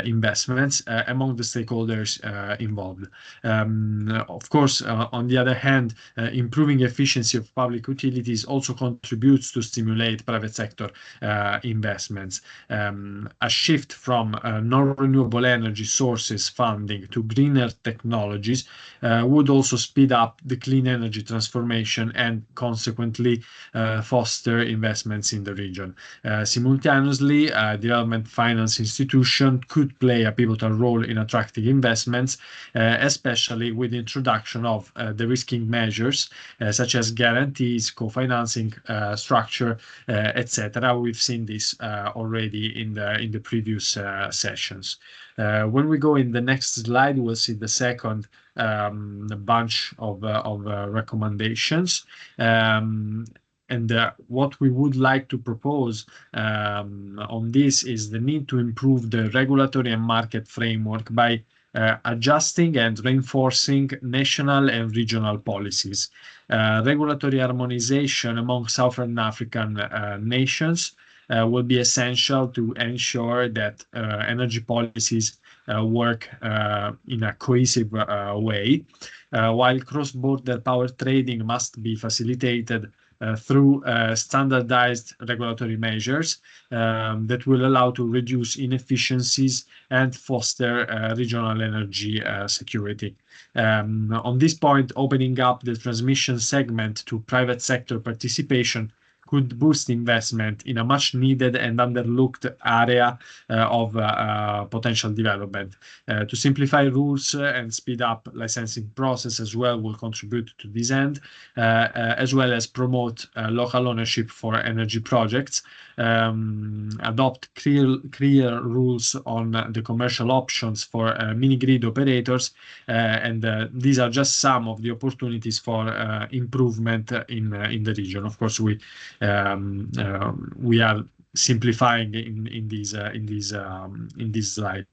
investments among the stakeholders involved. Of course, on the other hand, improving efficiency of public utilities also contributes to stimulate private sector investments. A shift from non-renewable energy sources funding to greener technologies would also speed up the clean energy transformation and consequently foster investments in the region. Simultaneously, development finance institution could play a pivotal role in attracting investments especially with the introduction of de-risking measures such as guarantees, co-financing structure, etc. We've seen this already in the previous sessions. When we go in the next slide, we'll see the second bunch of recommendations. What we would like to propose on this is the need to improve the regulatory and market framework by adjusting and reinforcing national and regional policies. Regulatory harmonization among Southern African nations will be essential to ensure that energy policies work in a cohesive way, while cross-border power trading must be facilitated through standardized regulatory measures that will allow to reduce inefficiencies and foster regional energy security. On this point, opening up the transmission segment to private sector participation could boost investment in a much needed and underlooked area of potential development. To simplify rules and speed up licensing process as well will contribute to this end, as well as promote local ownership for energy projects, adopt clear rules on the commercial options for mini-grid operators, and these are just some of the opportunities for improvement in the region. Of course, we are simplifying in this slide.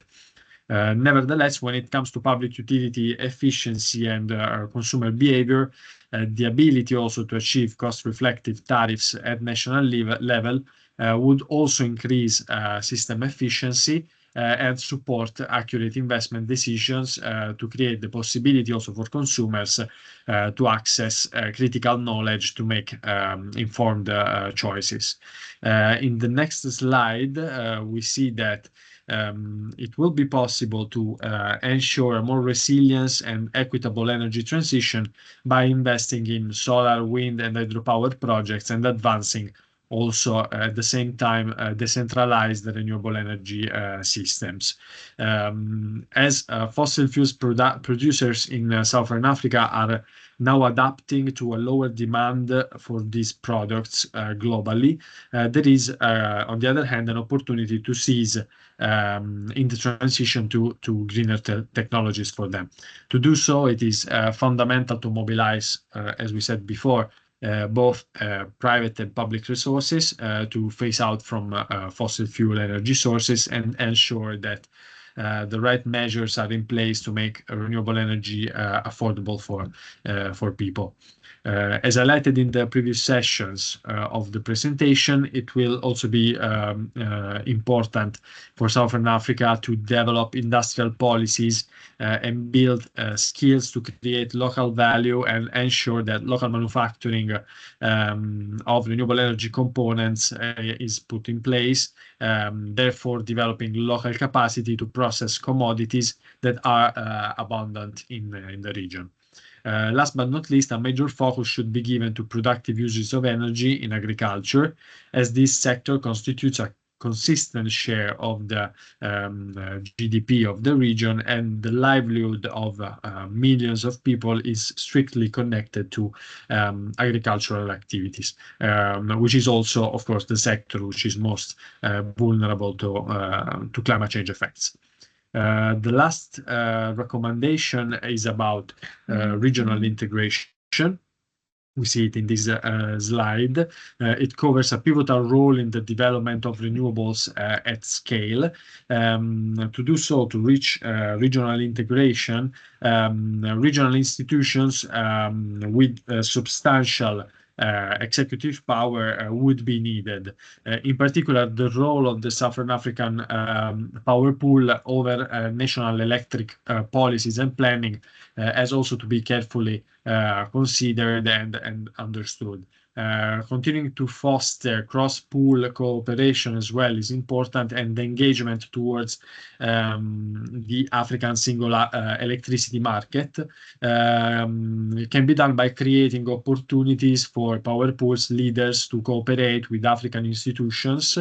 Nevertheless, when it comes to public utility efficiency and consumer behavior, the ability also to achieve cost-reflective tariffs at national level would also increase system efficiency and support accurate investment decisions to create the possibility also for consumers to access critical knowledge to make informed choices. In the next slide, we see that it will be possible to ensure a more resilient and equitable energy transition by investing in solar, wind, and hydropower projects and advancing also at the same time decentralized renewable energy systems. As fossil fuels producers in Southern Africa are now adapting to a lower demand for these products globally, there is, on the other hand, an opportunity to seize in the transition to greener technologies for them. To do so, it is fundamental to mobilize, as we said before, both private and public resources to phase out from fossil fuel energy sources and ensure that the right measures are in place to make renewable energy affordable for people. As highlighted in the previous sessions of the presentation, it will also be important for Southern Africa to develop industrial policies and build skills to create local value and ensure that local manufacturing of renewable energy components is put in place, therefore developing local capacity to process commodities that are abundant in the region. Last but not least, a major focus should be given to productive uses of energy in agriculture, as this sector constitutes a consistent share of the GDP of the region, and the livelihood of millions of people is strictly connected to agricultural activities, which is also, of course, the sector which is most vulnerable to climate change effects. The last recommendation is about regional integration. We see it in this slide. It covers a pivotal role in the development of renewables at scale. To do so, to reach regional integration, regional institutions with substantial executive power would be needed. In particular, the role of the Southern African power pool over national electric policies and planning has also to be carefully considered and understood. Continuing to foster cross-pool cooperation as well is important, and the engagement towards the African single electricity market can be done by creating opportunities for power pools leaders to cooperate with African institutions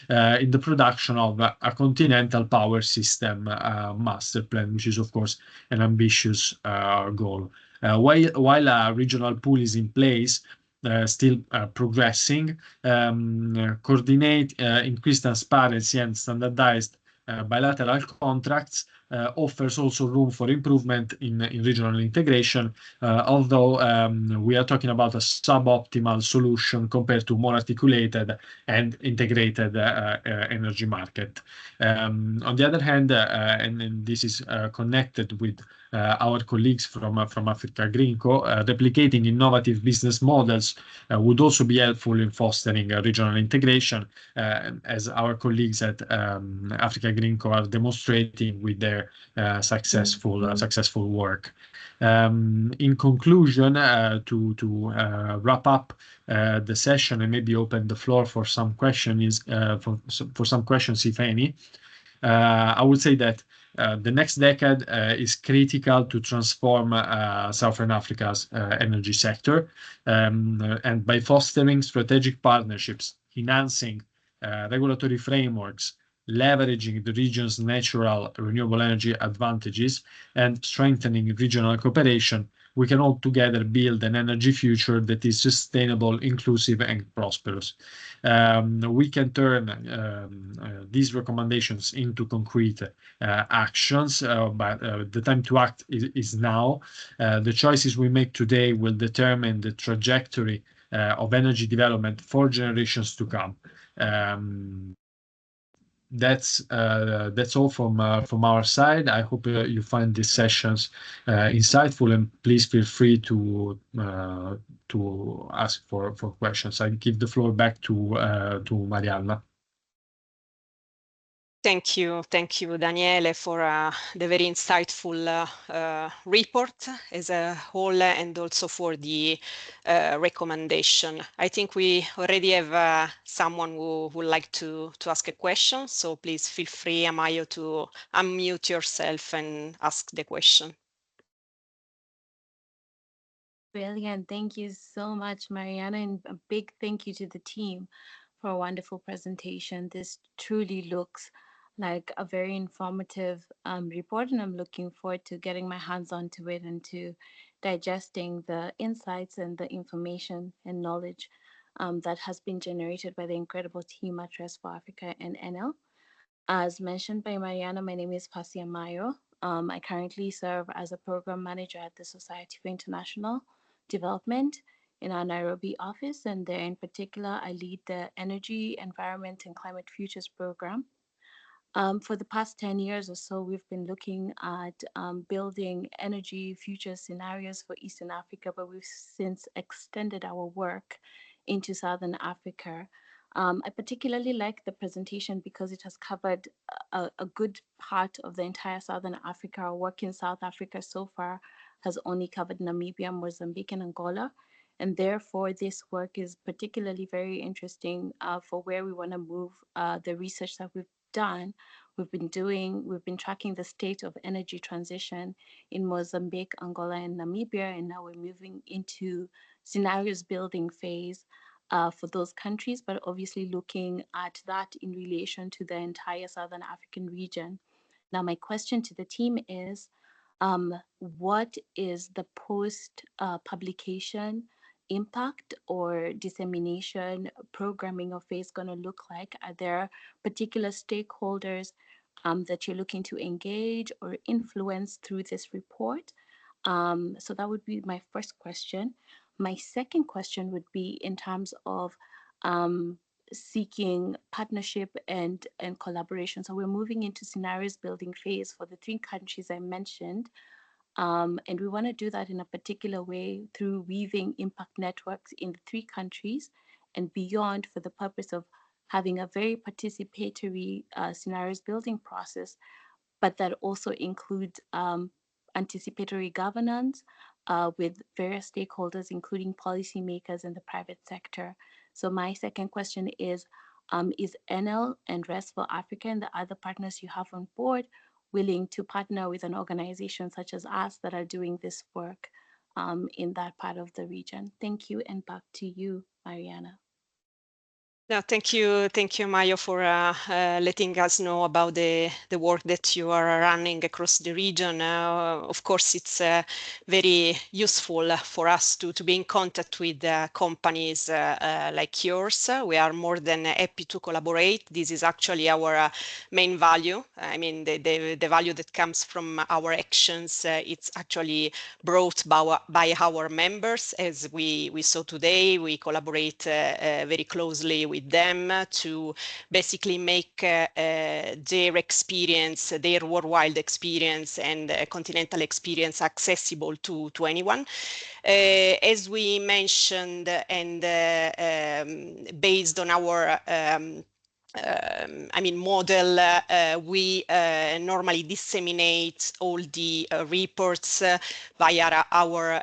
in the production of a continental power system master plan, which is, of course, an ambitious goal. While a regional pool is in place, still progressing, coordinate, increase transparency and standardized bilateral contracts offers also room for improvement in regional integration, although we are talking about a suboptimal solution compared to more articulated and integrated energy market. On the other hand, and this is connected with our colleagues from Africa Green Co, replicating innovative business models would also be helpful in fostering regional integration, as our colleagues at Africa Green Co are demonstrating with their successful work. In conclusion, to wrap up the session and maybe open the floor for some questions, if any, I would say that the next decade is critical to transform Southern Africa's energy sector, and by fostering strategic partnerships, enhancing regulatory frameworks, leveraging the region's natural renewable energy advantages, and strengthening regional cooperation, we can all together build an energy future that is sustainable, inclusive, and prosperous. We can turn these recommendations into concrete actions, but the time to act is now. The choices we make today will determine the trajectory of energy development for generations to come. That's all from our side. I hope you find these sessions insightful, and please feel free to ask for questions. I give the floor back to Marianna. Thank you, Daniele, for the very insightful report as a whole, and also for the recommendation. I think we already have someone who would like to ask a question, so please feel free, Amayo, to unmute yourself and ask the question. Brilliant. Thank you so much, Mariana, and a big thank you to the team for a wonderful presentation. This truly looks like a very informative report, and I'm looking forward to getting my hands onto it and to digesting the insights and the information and knowledge that has been generated by the incredible team at Rest for Africa and NL. As mentioned by Mariana, my name is Pasi Amayo. I currently serve as a program manager at the Society for International Development in our Nairobi office, and there in particular, I lead the Energy, Environment, and Climate Futures program. For the past 10 years or so, we've been looking at building energy future scenarios for Eastern Africa, but we've since extended our work into Southern Africa. I particularly like the presentation because it has covered a good part of the entire Southern Africa. Our work in South Africa so far has only covered Namibia, Mozambique, and Angola. And therefore, this work is particularly very interesting for where we want to move the research that we've done. We've been tracking the state of energy transition in Mozambique, Angola, and Namibia, and now we're moving into scenarios building phase for those countries, but obviously looking at that in relation to the entire Southern African region. Now, my question to the team is, what is the post-publication impact or dissemination programming of phase going to look like? Are there particular stakeholders that you're looking to engage or influence through this report? So that would be my first question. My second question would be in terms of seeking partnership and collaboration. So we're moving into scenarios building phase for the 3 countries I mentioned. And we want to do that in a particular way through weaving impact networks in the 3 countries and beyond, for the purpose of having a very participatory scenarios building process, but that also includes anticipatory governance, with various stakeholders, including policymakers and the private sector. So my second question is Enel and Rest for Africa and the other partners you have on board willing to partner with an organization such as us that are doing this work in that part of the region? Thank you, and back to you, Mariana. No, thank you, Mayo, for letting us know about the work that you are running across the region. Of course, it's very useful for us to be in contact with companies like yours. We are more than happy to collaborate. This is actually our main value. I mean, the value that comes from our actions, it's actually brought by our members. As we saw today, we collaborate very closely with them to basically make their experience, their worldwide experience and continental experience accessible to anyone. As we mentioned, and based on our model, we normally disseminate all the reports via our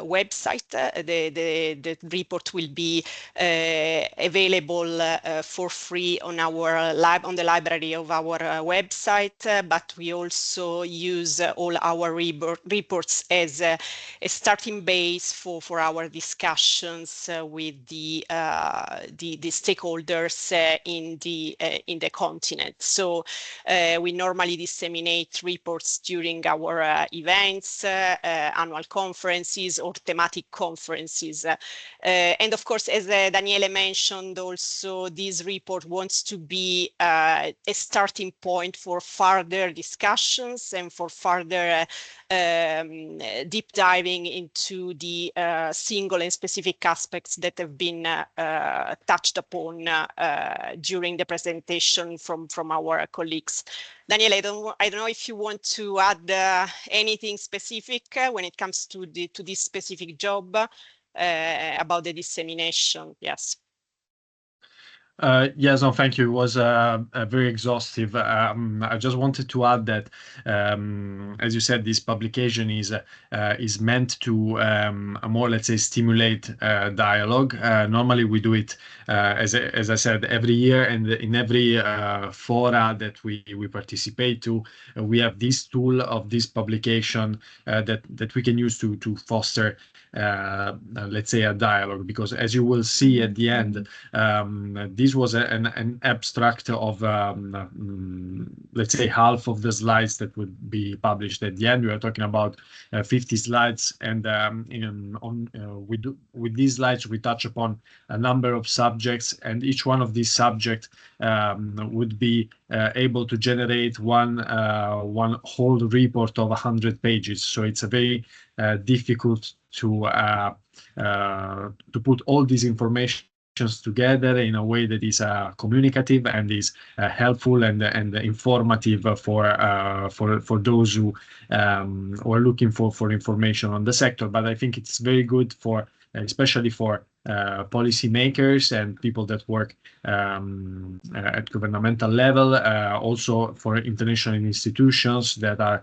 website. The report will be available for free on the library of our website, but we also use all our reports as a starting base for our discussions with the stakeholders in the continent. So we normally disseminate reports during our events, annual conferences or thematic conferences. And of course, as Daniele mentioned also, this report wants to be a starting point for further discussions and for further deep diving into the single and specific aspects that have been touched upon during the presentation from our colleagues. Daniele, I don't know if you want to add anything specific when it comes to this specific job about the dissemination. Yes. Yes, no, thank you. It was very exhaustive. I just wanted to add that, as you said, this publication is meant to more, let's say, stimulate dialogue. Normally, we do it, as I said, every year, and in every fora that we participate to, we have this tool of this publication that we can use to foster, let's say, a dialogue. Because as you will see at the end, this was an abstract of, let's say, half of the slides that would be published at the end. We are talking about 50 slides, and with these slides, we touch upon a number of subjects, and each one of these subjects would be able to generate one whole report of 100 pages. So it's a very difficult to put all this information together in a way that is communicative and is helpful and informative for those who are looking for information on the sector. But I think it's very good for, especially for policymakers and people that work at governmental level, also for international institutions that are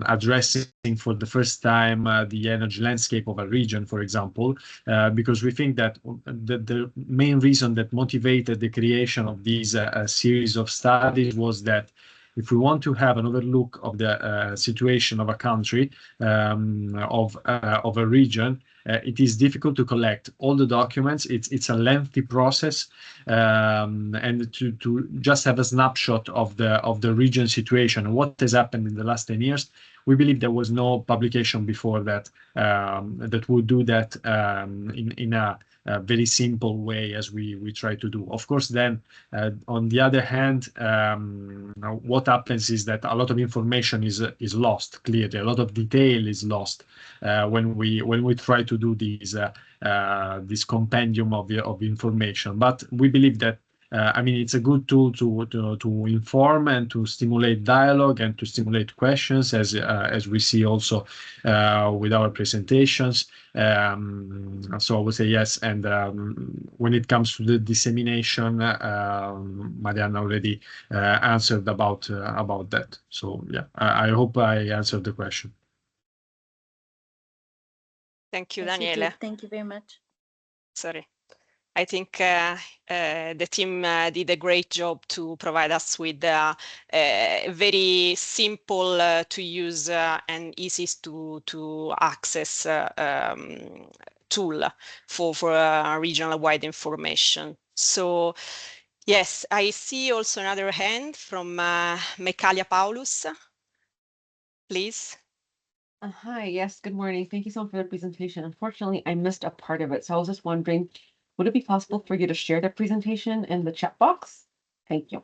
addressing for the first time the energy landscape of a region, for example, because we think that the main reason that motivated the creation of these series of studies was that if we want to have another look of the situation of a country, of a region, it is difficult to collect all the documents. It's a lengthy process, and to just have a snapshot of the region situation, what has happened in the last 10 years. We believe there was no publication before that that would do that in a very simple way as we try to do. Of course, then on the other hand, what happens is that a lot of information is lost. Clearly, a lot of detail is lost when we try to do this compendium of information. But we believe that it's a good tool to inform and to stimulate dialogue and to stimulate questions, as we see also with our presentations. So I would say yes. And when it comes to the dissemination, Mariana already answered about that. So yeah, I hope I answered the question. Thank you, Yes, you Daniele. did. Thank you very much. Sorry. I think the team did a great job to provide us with a very simple to use and easy to access tool for regional wide information. So yes, I see also another hand from Mekalia Paulus. Please. Hi, yes, good morning. Thank you so much for the presentation. Unfortunately, I missed a part of it, so I was just wondering, would it be possible for you to share the presentation in the chat box? Thank you.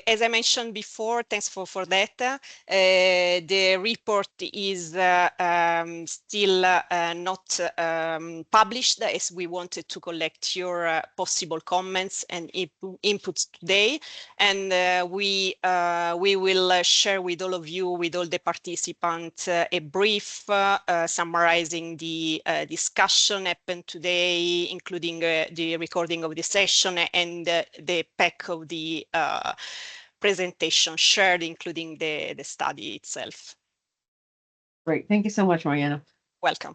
As I mentioned before, thanks for that. The report is still not published, as we wanted to collect your possible comments and inputs today. And we will share with all of you, with all the participants, a brief summarizing the discussion happened today, including the recording of the session and the pack of the presentation shared, including the study itself. Great. Thank you so much, Mariana. Welcome.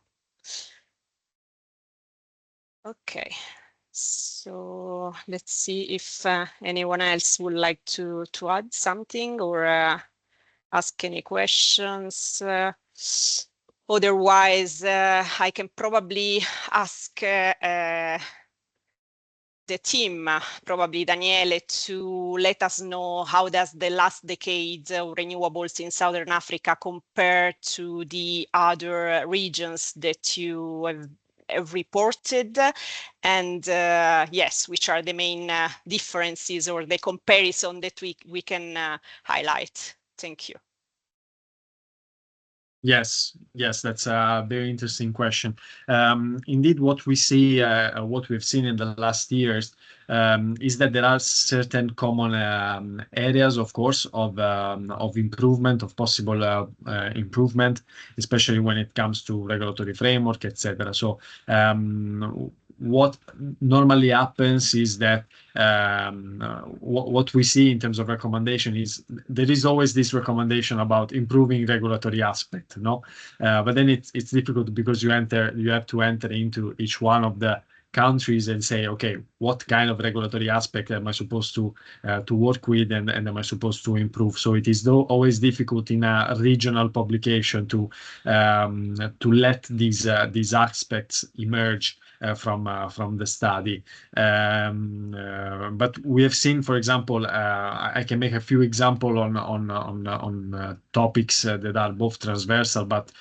Okay, so let's see if anyone else would like to add something or ask any questions. Otherwise, I can probably ask the team, probably Daniele, to let us know how does the last decade of renewables in Southern Africa compare to the other regions that you have reported, and yes, which are the main differences or the comparison that we can highlight. Thank you. Yes, that's a very interesting question. Indeed, what we see, what we've seen in the last years, is that there are certain common areas, of course, of improvement, of possible improvement, especially when it comes to regulatory framework, etc. So what normally happens is that what we see in terms of recommendation is there is always this recommendation about improving regulatory aspect, no? But then it's difficult because you have to enter into each one of the countries and say, okay, what kind of regulatory aspect am I supposed to work with and am I supposed to improve? So it is always difficult in a regional publication to let these aspects emerge from the study. But we have seen, for example, I can make a few examples on topics that are both transversal but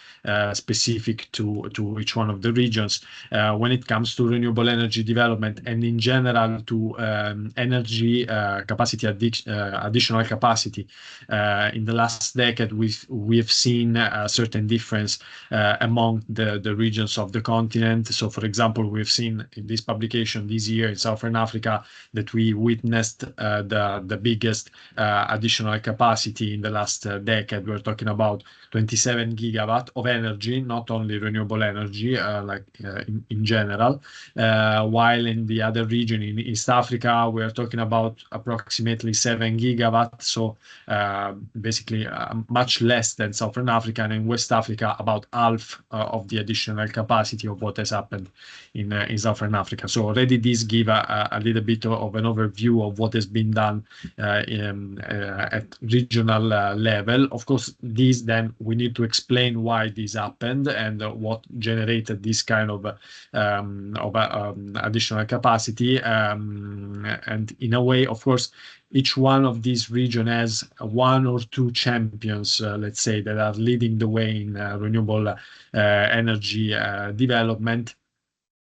specific to each one of the regions when it comes to renewable energy development and in general to energy capacity additional capacity. In the last decade, we have seen a certain difference among the regions of the continent. So, for example, we've seen in this publication this year in Southern Africa that we witnessed the biggest additional capacity in the last decade. We're talking about 27 gigawatt of energy, not only renewable energy, in general, while in the other region in East Africa, we're talking about approximately 7 gigawatts. So basically much less than Southern Africa, and in West Africa, about half of the additional capacity of what has happened in Southern Africa. So already this give a little bit of an overview of what has been done at regional level. Of course, then we need to explain why this happened and what generated this kind of additional capacity. And in a way, of course, each one of these regions has one or two champions, let's say, that are leading the way in renewable energy development.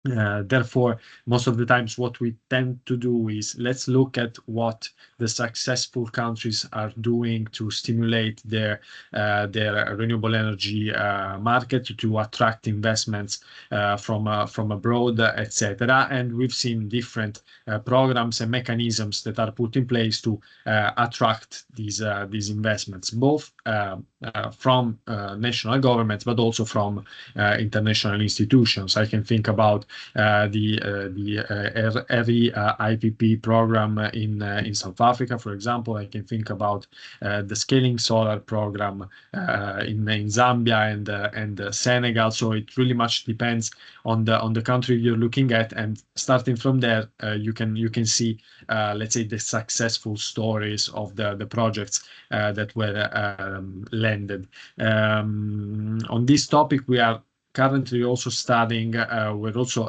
Therefore, most of the times what we tend to do is let's look at what the successful countries are doing to stimulate their renewable energy market, to attract investments from abroad, etc. And we've seen different programs and mechanisms that are put in place to attract these investments, both from national governments, but also from international institutions. I can think about the ERI IPP program in South Africa, for example. I can think about the Scaling Solar program in Zambia and Senegal. So it really much depends on the country you're looking at, and starting from there, you can see, let's say, the successful stories of the projects that were landed. On this topic, we are currently also studying, we're also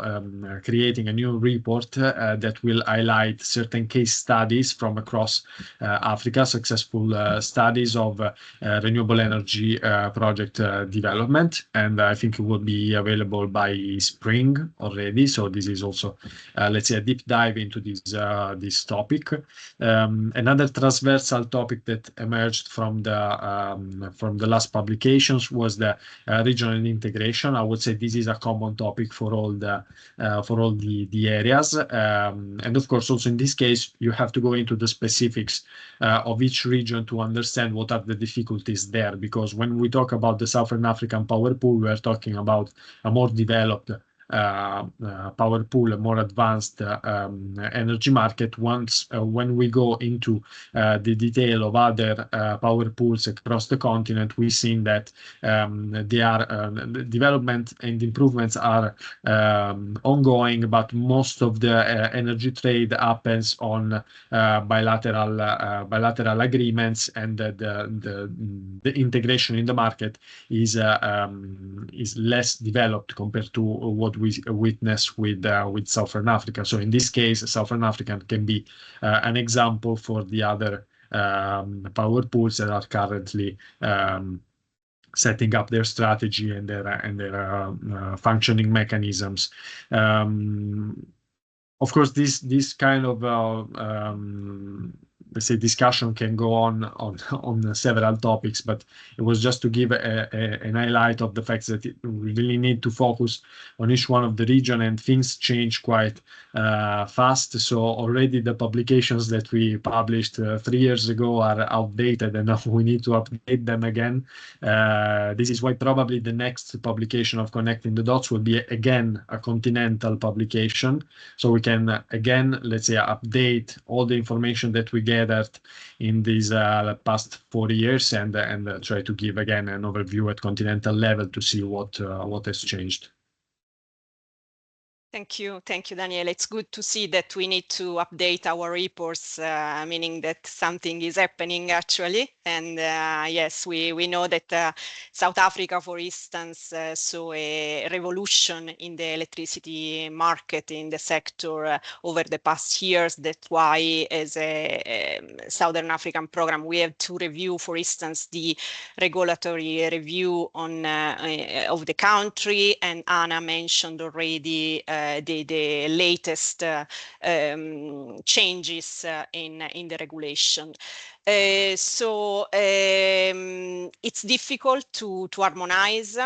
creating a new report that will highlight certain case studies from across Africa, successful studies of renewable energy project development. And I think it will be available by spring already. So this is also, let's say, a deep dive into this topic. Another transversal topic that emerged from the last publications was the regional integration. I would say this is a common topic for all the areas, and of course, also in this case, you have to go into the specifics of each region to understand what are the difficulties there. Because when we talk about the Southern African power pool, we are talking about a more developed power pool, a more advanced energy market. When we go into the detail of other power pools across the continent, we've seen that the development and improvements are ongoing, but most of the energy trade happens on bilateral agreements, and the integration in the market is less developed compared to what we witness with Southern Africa. So in this case, Southern Africa can be an example for the other power pools that are currently setting up their strategy and their functioning mechanisms. Of course, this kind of let's say discussion can go on several topics, but it was just to give an highlight of the fact that we really need to focus on each one of the region, and things change quite fast. So already the publications that we published 3 years ago are outdated, and now we need to update them again. This is why probably the next publication of Connecting the Dots will be again a continental publication, so we can again, let's say, update all the information that we gathered in these past 4 years, and try to give again an overview at continental level to see what has changed. Thank you, Daniele. It's good to see that we need to update our reports, meaning that something is happening actually. And yes, we know that South Africa, for instance, saw a revolution in the electricity market in the sector over the past years. That's why, as a Southern African program, we have to review, for instance, the regulatory review of the country. And Anna mentioned already the latest changes in the regulation. So it's difficult to harmonize,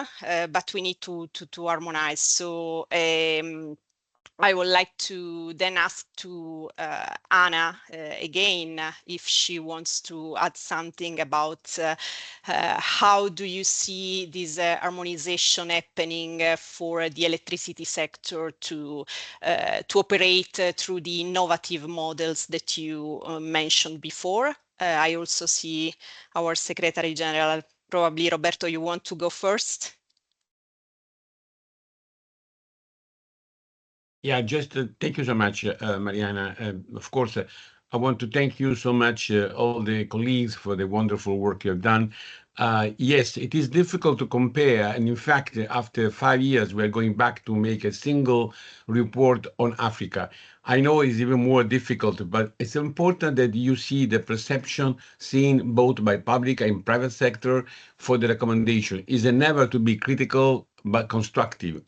but we need to harmonize. So I would like to then ask to Anna again if she wants to add something about how do you see this harmonization happening for the electricity sector to operate through the innovative models that you mentioned before. I also see our Secretary General. Probably, Roberto, you want to go first? Yeah, just thank you so much, Mariana. Of course, I want to thank you so much, all the colleagues, for the wonderful work you have done. Yes, it is difficult to compare. And in fact, after 5 years, we're going back to make a single report on Africa. I know it's even more difficult, but it's important that you see the perception seen both by public and private sector for the recommendation. Is never to be critical, but constructive.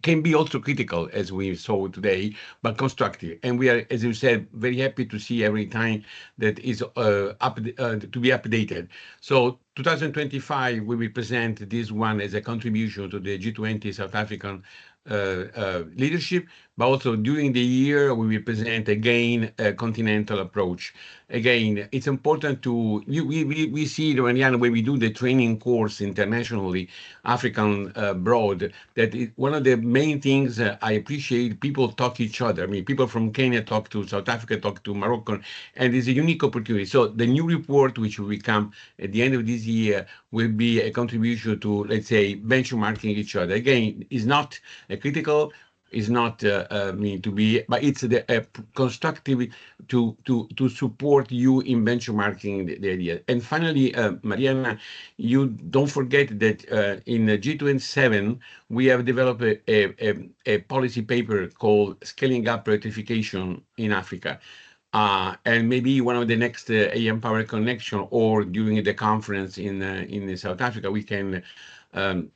Can be also critical, as we saw today, but constructive. And we are, as you said, very happy to see every time that is to be updated. So 2025, we will present this one as a contribution to the G20 South African leadership, but also during the year, we will present again a continental approach. Again, it's important to, we see, Mariana, when we do the training course internationally, African broad, that one of the main things I appreciate, people talk each other. I mean, people from Kenya talk to South Africa, talk to Morocco, and it's a unique opportunity. So the new report, which will come at the end of this year, will be a contribution to, let's say, benchmarking each other. Again, it's not a critical, is not mean to be, but it's the constructive to support you in benchmarking the idea. And finally, Mariana, you don't forget that in G27 we have developed a policy paper called Scaling Up Electrification in Africa. And maybe one of the next AM Power Connection or during the conference in South Africa, we can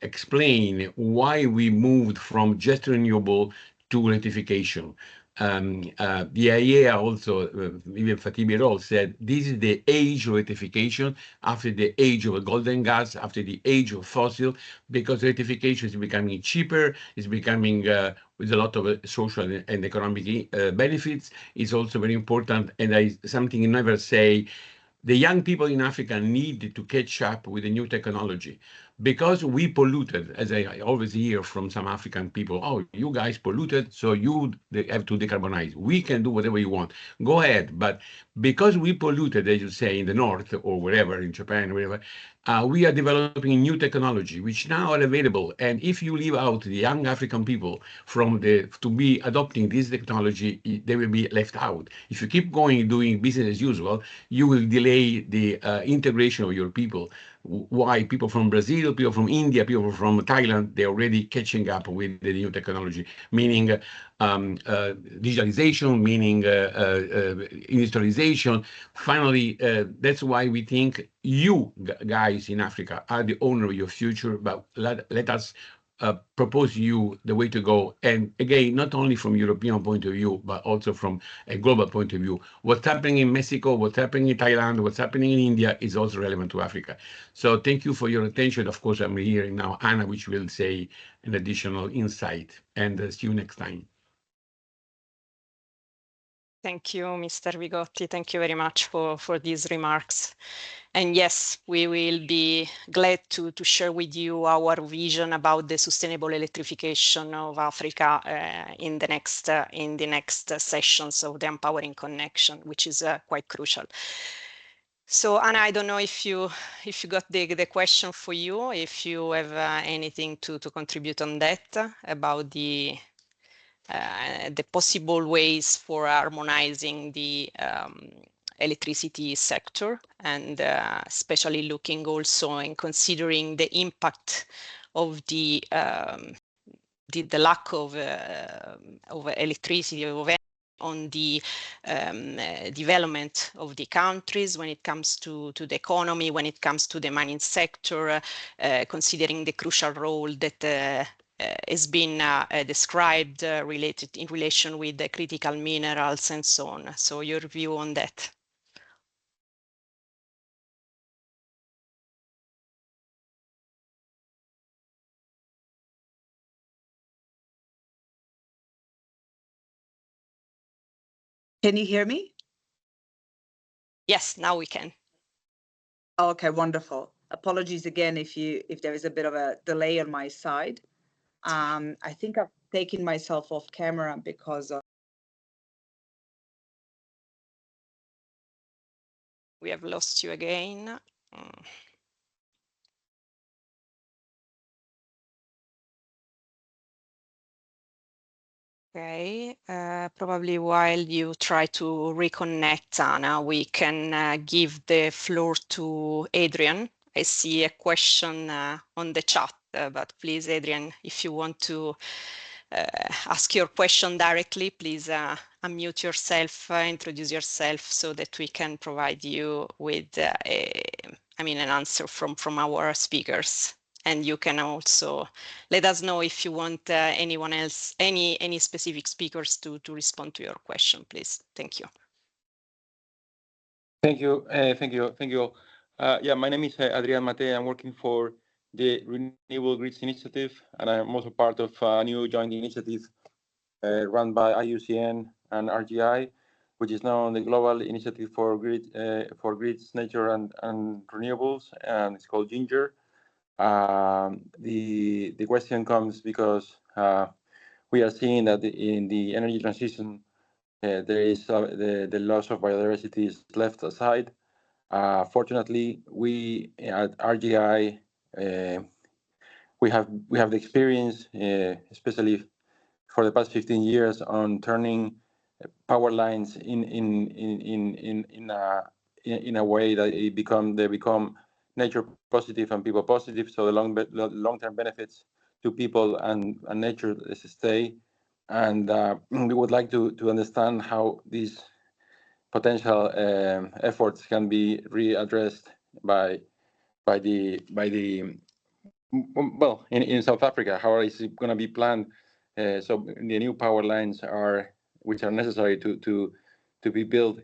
explain why we moved from just renewable to electrification. The IEA also, even Fatih Birol said, this is the age of electrification after the age of golden gas, after the age of fossil, because electrification is becoming cheaper, it's becoming with a lot of social and economic benefits. It's also very important, and something I never say, the young people in Africa need to catch up with the new technology because we polluted, as I always hear from some African people, oh, you guys polluted, so you have to decarbonize. We can do whatever you want. Go ahead. But because we polluted, as you say, in the north or wherever, in Japan, wherever, we are developing new technology, which now are available. And if you leave out the young African people to be adopting this technology, they will be left out. If you keep going doing business as usual, you will delay the integration of your people. Why? People from Brazil, people from India, people from Thailand, they're already catching up with the new technology, meaning digitalization, meaning industrialization. Finally, that's why we think you guys in Africa are the owner of your future, but let us propose you the way to go. And again, not only from European point of view, but also from a global point of view. What's happening in Mexico, what's happening in Thailand, what's happening in India is also relevant to Africa. So thank you for your attention. Of course, I'm hearing now Anna, which will say an additional insight. And see you next time. Thank you, Mr. Vigotti. Thank you very much for these remarks. And yes, we will be glad to share with you our vision about the sustainable electrification of Africa in the next sessions of the Empowering Connection, which is quite crucial. So Anna, I don't know if you got the question for you, if you have anything to contribute on that about the possible ways for harmonizing the electricity sector, and especially looking also and considering the impact of the lack of electricity on the development of the countries when it comes to the economy, when it comes to the mining sector, considering the crucial role that has been described in relation with the critical minerals and so on. So your view on that? Can you hear me? Yes, now we can. Okay, wonderful. Apologies again if there is a bit of a delay on my side. I think I've taken myself off camera because of... We have lost you again. Okay, probably while you try to reconnect, Anna, we can give the floor to Adrian. I see a question on the chat, but please, Adrian, if you want to ask your question directly, please unmute yourself, introduce yourself so that we can provide you with an answer from our speakers. And you can also let us know if you want anyone else, any specific speakers to respond to your question, please. Thank you. Thank you. Yeah, my name is Adrian Mate. I'm working for the Renewable Grids Initiative, and I'm also part of a new joint initiative run by IUCN and RGI, which is now the Global Initiative for Grids, Nature and Renewables, and it's called Ginger. The question comes because we are seeing that in the energy transition, there is the loss of biodiversity is left aside. Fortunately, we at RGI we have the experience, especially for the past 15 years, on turning power lines in a way that they become nature positive and people positive. So the long-term benefits to people and nature stay. And we would like to understand how these potential efforts can be readdressed by the well, in South Africa. How is it going to be planned? So the new power lines which are necessary to be built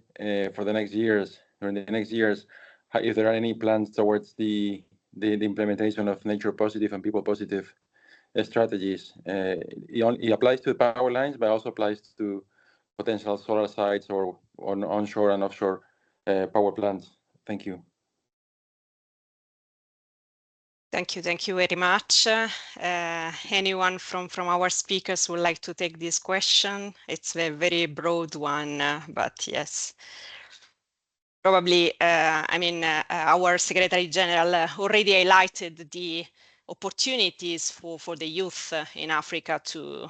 for the next years. During the next years, if there are any plans towards the implementation of nature positive and people positive strategies. It applies to the power lines, but also applies to potential solar sites or on onshore and offshore power plants. Thank you. Thank you very much. Anyone from our speakers would like to take this question? It's a very broad one, but yes. Probably, our Secretary General already highlighted the opportunities for the youth in Africa to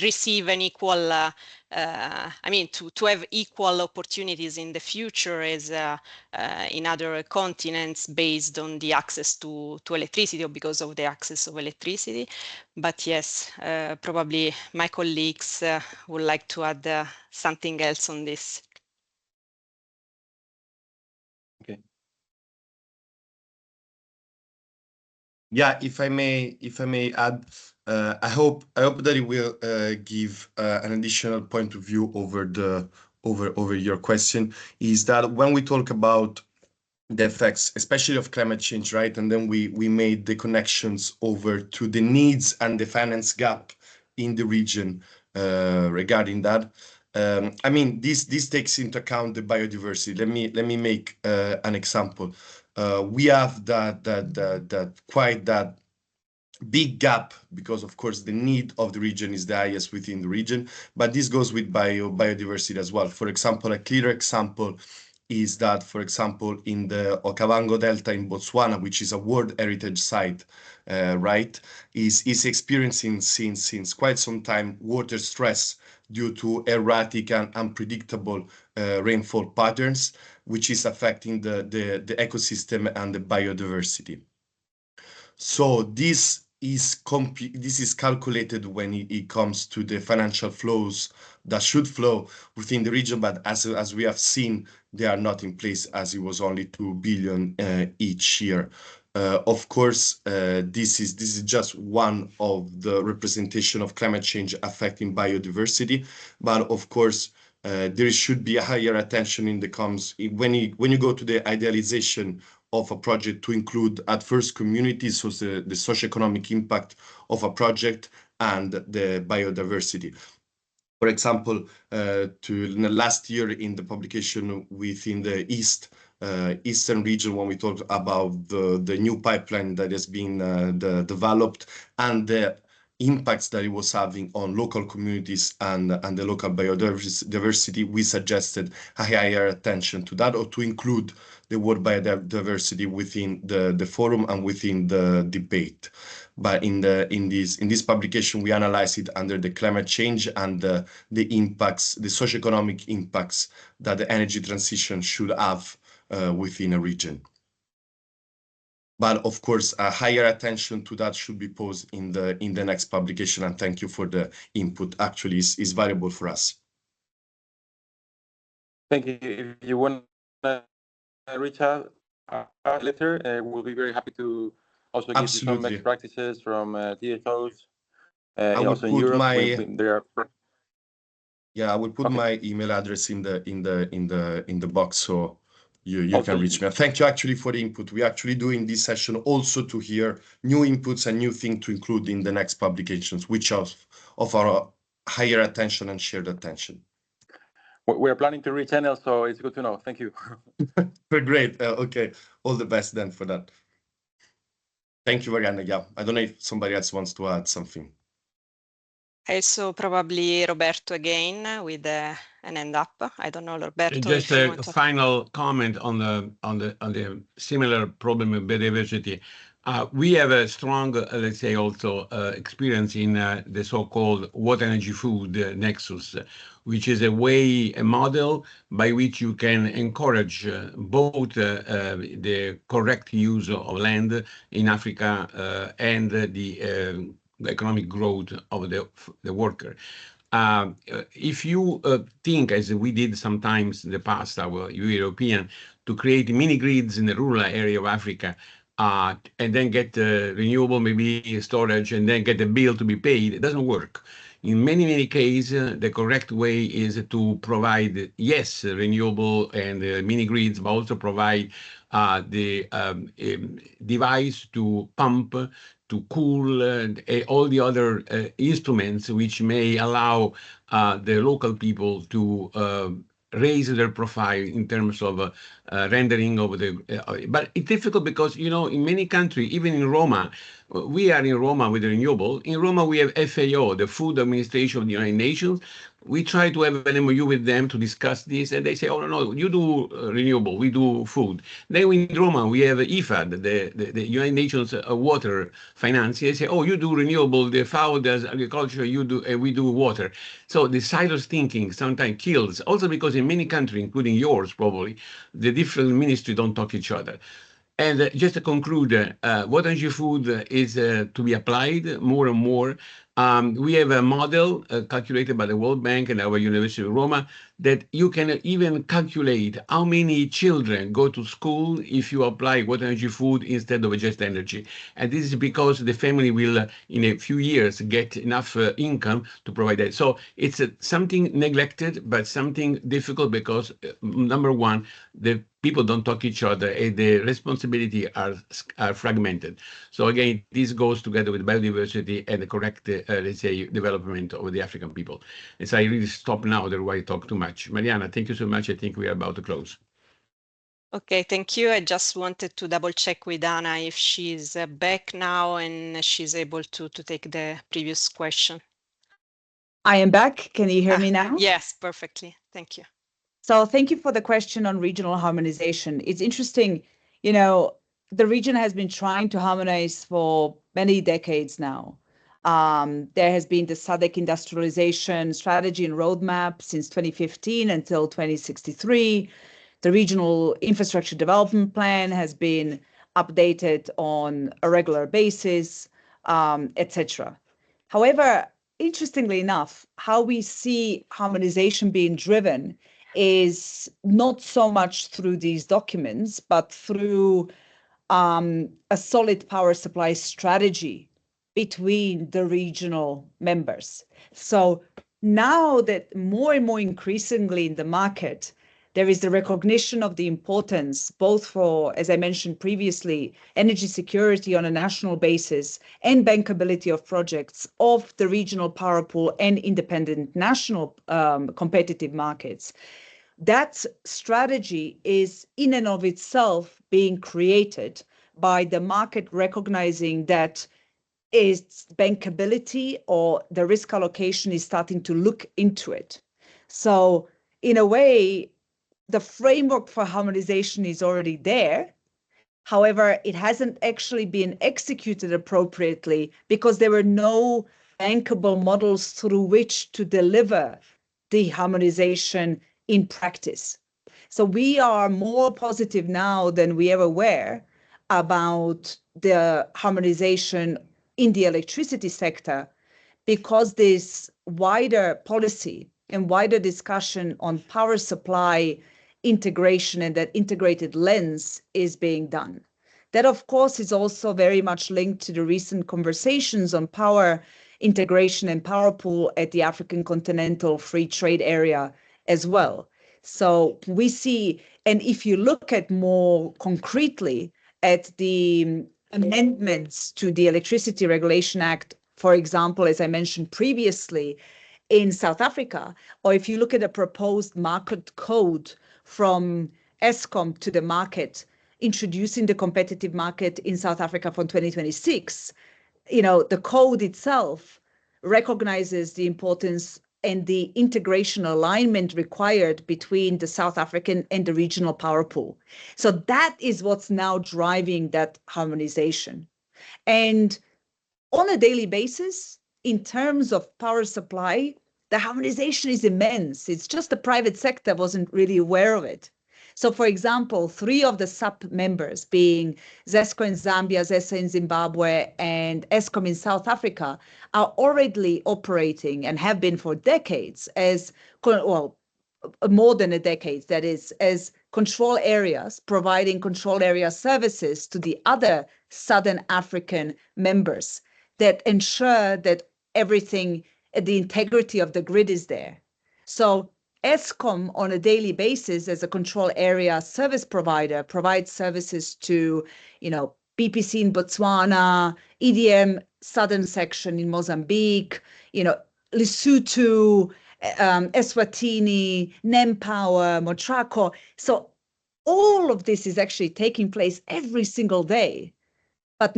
receive an equal, to have equal opportunities in the future as in other continents based on the access to electricity or because of the access of electricity. But yes, probably my colleagues would like to add something else on this. Okay. Yeah, if I may add, I hope that it will give an additional point of view over your question. Is that when we talk about the effects, especially of climate change, right? And then we made the connections over to the needs and the finance gap in the region regarding that. This takes into account the biodiversity. Let me make an example. We have that big gap because, of course, the need of the region is the highest within the region, but this goes with biodiversity as well. For example, a clear example is that, for example, in the Okavango Delta in Botswana, which is a World Heritage Site, right, is experiencing since quite some time water stress due to erratic and unpredictable rainfall patterns, which is affecting the ecosystem and the biodiversity. So this is calculated when it comes to the financial flows that should flow within the region, but as we have seen, they are not in place, as it was only 2 billion each year. Of course, this is just one of the representation of climate change affecting biodiversity, but of course, there should be a higher attention in the comms when you go to the idealization of a project to include at first communities, so the socioeconomic impact of a project and the biodiversity. For example, last year in the publication within the eastern region, when we talked about the new pipeline that has been developed and the impacts that it was having on local communities and the local biodiversity, we suggested a higher attention to that, or to include the word biodiversity within the forum and within the debate. But in this publication, we analyze it under the climate change and the impacts, the socioeconomic impacts that the energy transition should have within a region. But of course, a higher attention to that should be posed in the next publication. And thank you for the input. Actually, is valuable for us. Thank you. If you want to reach out later, we'll be very happy to also give you some best practices from TSOs. Also in Europe, I will put my email address in the box, so you can reach me. Thank you actually for the input. We're actually doing this session also to hear new inputs and new things to include in the next publications, which are of our higher attention and shared attention. We're planning to re-channel, so it's good to know. Thank you. Great. Okay. All the best then for that. Thank you, Mariana. Yeah, I don't know if somebody else wants to add something. So probably Roberto again with an hand up. I don't know, Roberto. Just a final comment on the similar problem of biodiversity. We have a strong, let's say, also experience in the so-called water energy food nexus, which is a model by which you can encourage both the correct use of land in Africa and the economic growth of the worker. If you think, as we did sometimes in the past, our European, to create mini grids in the rural area of Africa, and then get renewable maybe storage, and then get a bill to be paid, it doesn't work. In many cases, the correct way is to provide, yes, renewable and mini grids, but also provide the device to pump, to cool, all the other instruments which may allow the local people to raise their profile in terms of rendering of the. But it's difficult because, you know, in many countries, even in Roma, we are in Roma with the renewable. In Roma, we have FAO, the Food Administration of the United Nations. We try to have an MOU with them to discuss this, and they say, oh, no, you do renewable, we do food. Then in Roma, we have IFAD, the United Nations Water Finance. They say, oh, you do renewable, the FAO does agriculture, you do, we do water. So the silos thinking sometimes kills, also because in many countries, including yours probably, the different ministries don't talk to each other. And just to conclude, water energy food is to be applied more and more. We have a model calculated by the World Bank and our University of Roma that you can even calculate how many children go to school if you apply water energy food instead of just energy. And this is because the family will, in a few years, get enough income to provide that. So it's something neglected, but something difficult because, number one, the people don't talk to each other and the responsibility are fragmented. So again, this goes together with biodiversity and the correct, let's say, development of the African people. And so I really stop now, otherwise I talk too much. Mariana, thank you so much. I think we are about to close. Okay, thank you. I just wanted to double check with Anna if she's back now and she's able to take the previous question. I am back. Can you hear me now? Yes, perfectly. Thank you. So thank you for the question on regional harmonization. It's interesting, you know, the region has been trying to harmonize for many decades now. There has been the SADC industrialization strategy and roadmap since 2015 until 2063. The regional infrastructure development plan has been updated on a regular basis, etc. However, interestingly enough, how we see harmonization being driven is not so much through these documents, but through a solid power supply strategy between the regional members. So now that more and more increasingly in the market, there is the recognition of the importance, both for, as I mentioned previously, energy security on a national basis and bankability of projects of the regional power pool and independent national competitive markets. That strategy is in and of itself being created by the market recognizing that its bankability or the risk allocation is starting to look into it. So in a way, the framework for harmonization is already there. However, it hasn't actually been executed appropriately because there were no bankable models through which to deliver the harmonization in practice. So we are more positive now than we ever were about the harmonization in the electricity sector because this wider policy and wider discussion on power supply integration and that integrated lens is being done. That, of course, is also very much linked to the recent conversations on power integration and power pool at the African Continental Free Trade Area as well. So we see, and if you look at more concretely at the amendments to the Electricity Regulation Act, for example, as I mentioned previously, in South Africa, or if you look at a proposed market code from Eskom to the market, introducing the competitive market in South Africa from 2026, the code itself recognizes the importance and the integration alignment required between the South African and the regional power pool. So that is what's now driving that harmonization. And on a daily basis, in terms of power supply, the harmonization is immense. It's just the private sector wasn't really aware of it. So, for example, 3 of the SAP members, being ZESCO in Zambia, ZESA in Zimbabwe, and Eskom in South Africa, are already operating and have been for decades as, well, more than a decade, that is, as control areas, providing control area services to the other Southern African members that ensure that everything, the integrity of the grid is there. So Eskom on a daily basis as a control area service provider provides services to, BPC in Botswana, EDM southern section in Mozambique, Lesotho, Eswatini, NemPower, Motraco. So all of this is actually taking place every single day, but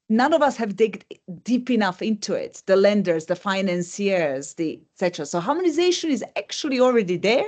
none of us have digged deep enough into it, the lenders, the financiers, etc. So harmonization is actually already there,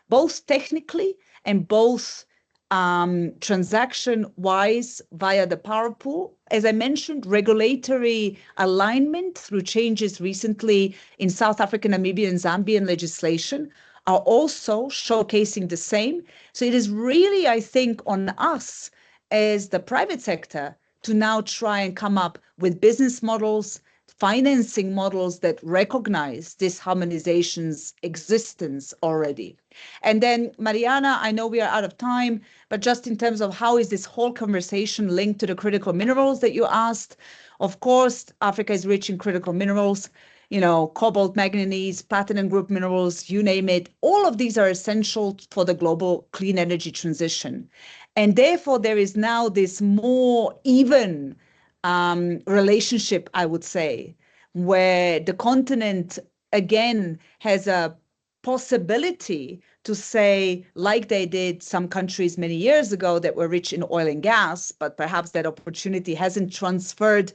both technically and both transaction-wise via the power pool. As I mentioned, regulatory alignment through changes recently in South African, Namibian, and Zambian legislation are also showcasing the same. So it is really, I think, on us as the private sector to now try and come up with business models, financing models that recognize this harmonization's existence already. And then, Mariana, I know we are out of time, but just in terms of how is this whole conversation linked to the critical minerals that you asked, of course, Africa is rich in critical minerals, cobalt, manganese, platinum group minerals, you name it. All of these are essential for the global clean energy transition. And therefore, there is now this more even relationship, I would say, where the continent, again, has a possibility to say, like they did some countries many years ago that were rich in oil and gas, but perhaps that opportunity hasn't transferred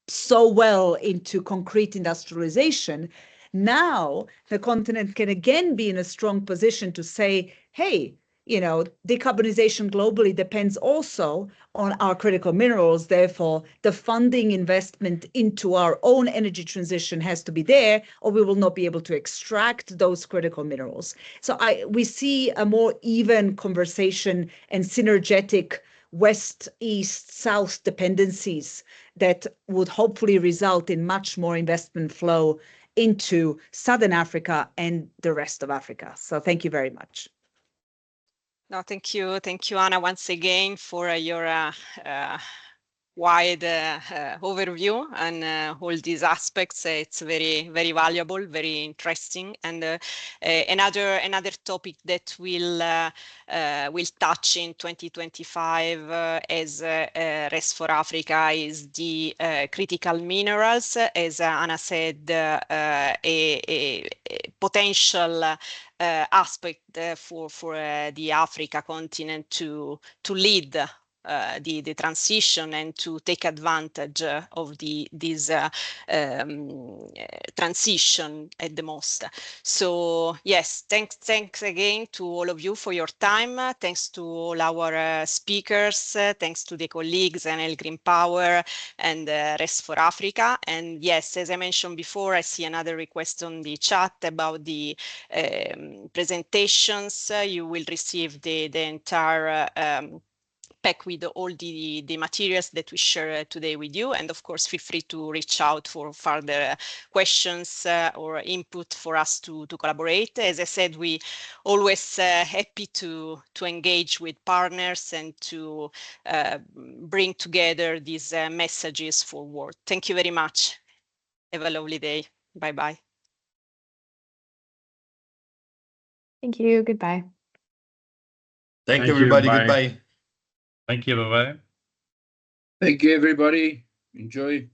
so well into concrete industrialization. Now the continent can again be in a strong position to say, hey, decarbonization globally depends also on our critical minerals. Therefore, the funding investment into our own energy transition has to be there, or we will not be able to extract those critical minerals. So we see a more even conversation and synergetic West, East, South dependencies that would hopefully result in much more investment flow into Southern Africa and the rest of Africa. So thank you very much. No, thank you, Anna, once again for your wide overview and all these aspects. It's very, very valuable, very interesting. And another topic that we'll touch in 2025 as Rest for Africa is the critical minerals. As Anna said, a potential aspect for the Africa continent to lead the transition and to take advantage of this transition at the most. So yes, thanks again to all of you for your time. Thanks to all our speakers. Thanks to the colleagues and Green Power and Rest for Africa. And yes, as I mentioned before, I see another request on the chat about the presentations. You will receive the entire pack with all the materials that we share today with you. And of course, feel free to reach out for further questions or input for us to collaborate. As I said, we always happy to engage with partners and to bring together these messages forward. Thank you very much. Have a lovely day. Bye-bye. Thank you. Goodbye. Thank Thank you, you, everybody. bye. Goodbye. Thank you. Bye-bye. Thank you, everybody. Enjoy.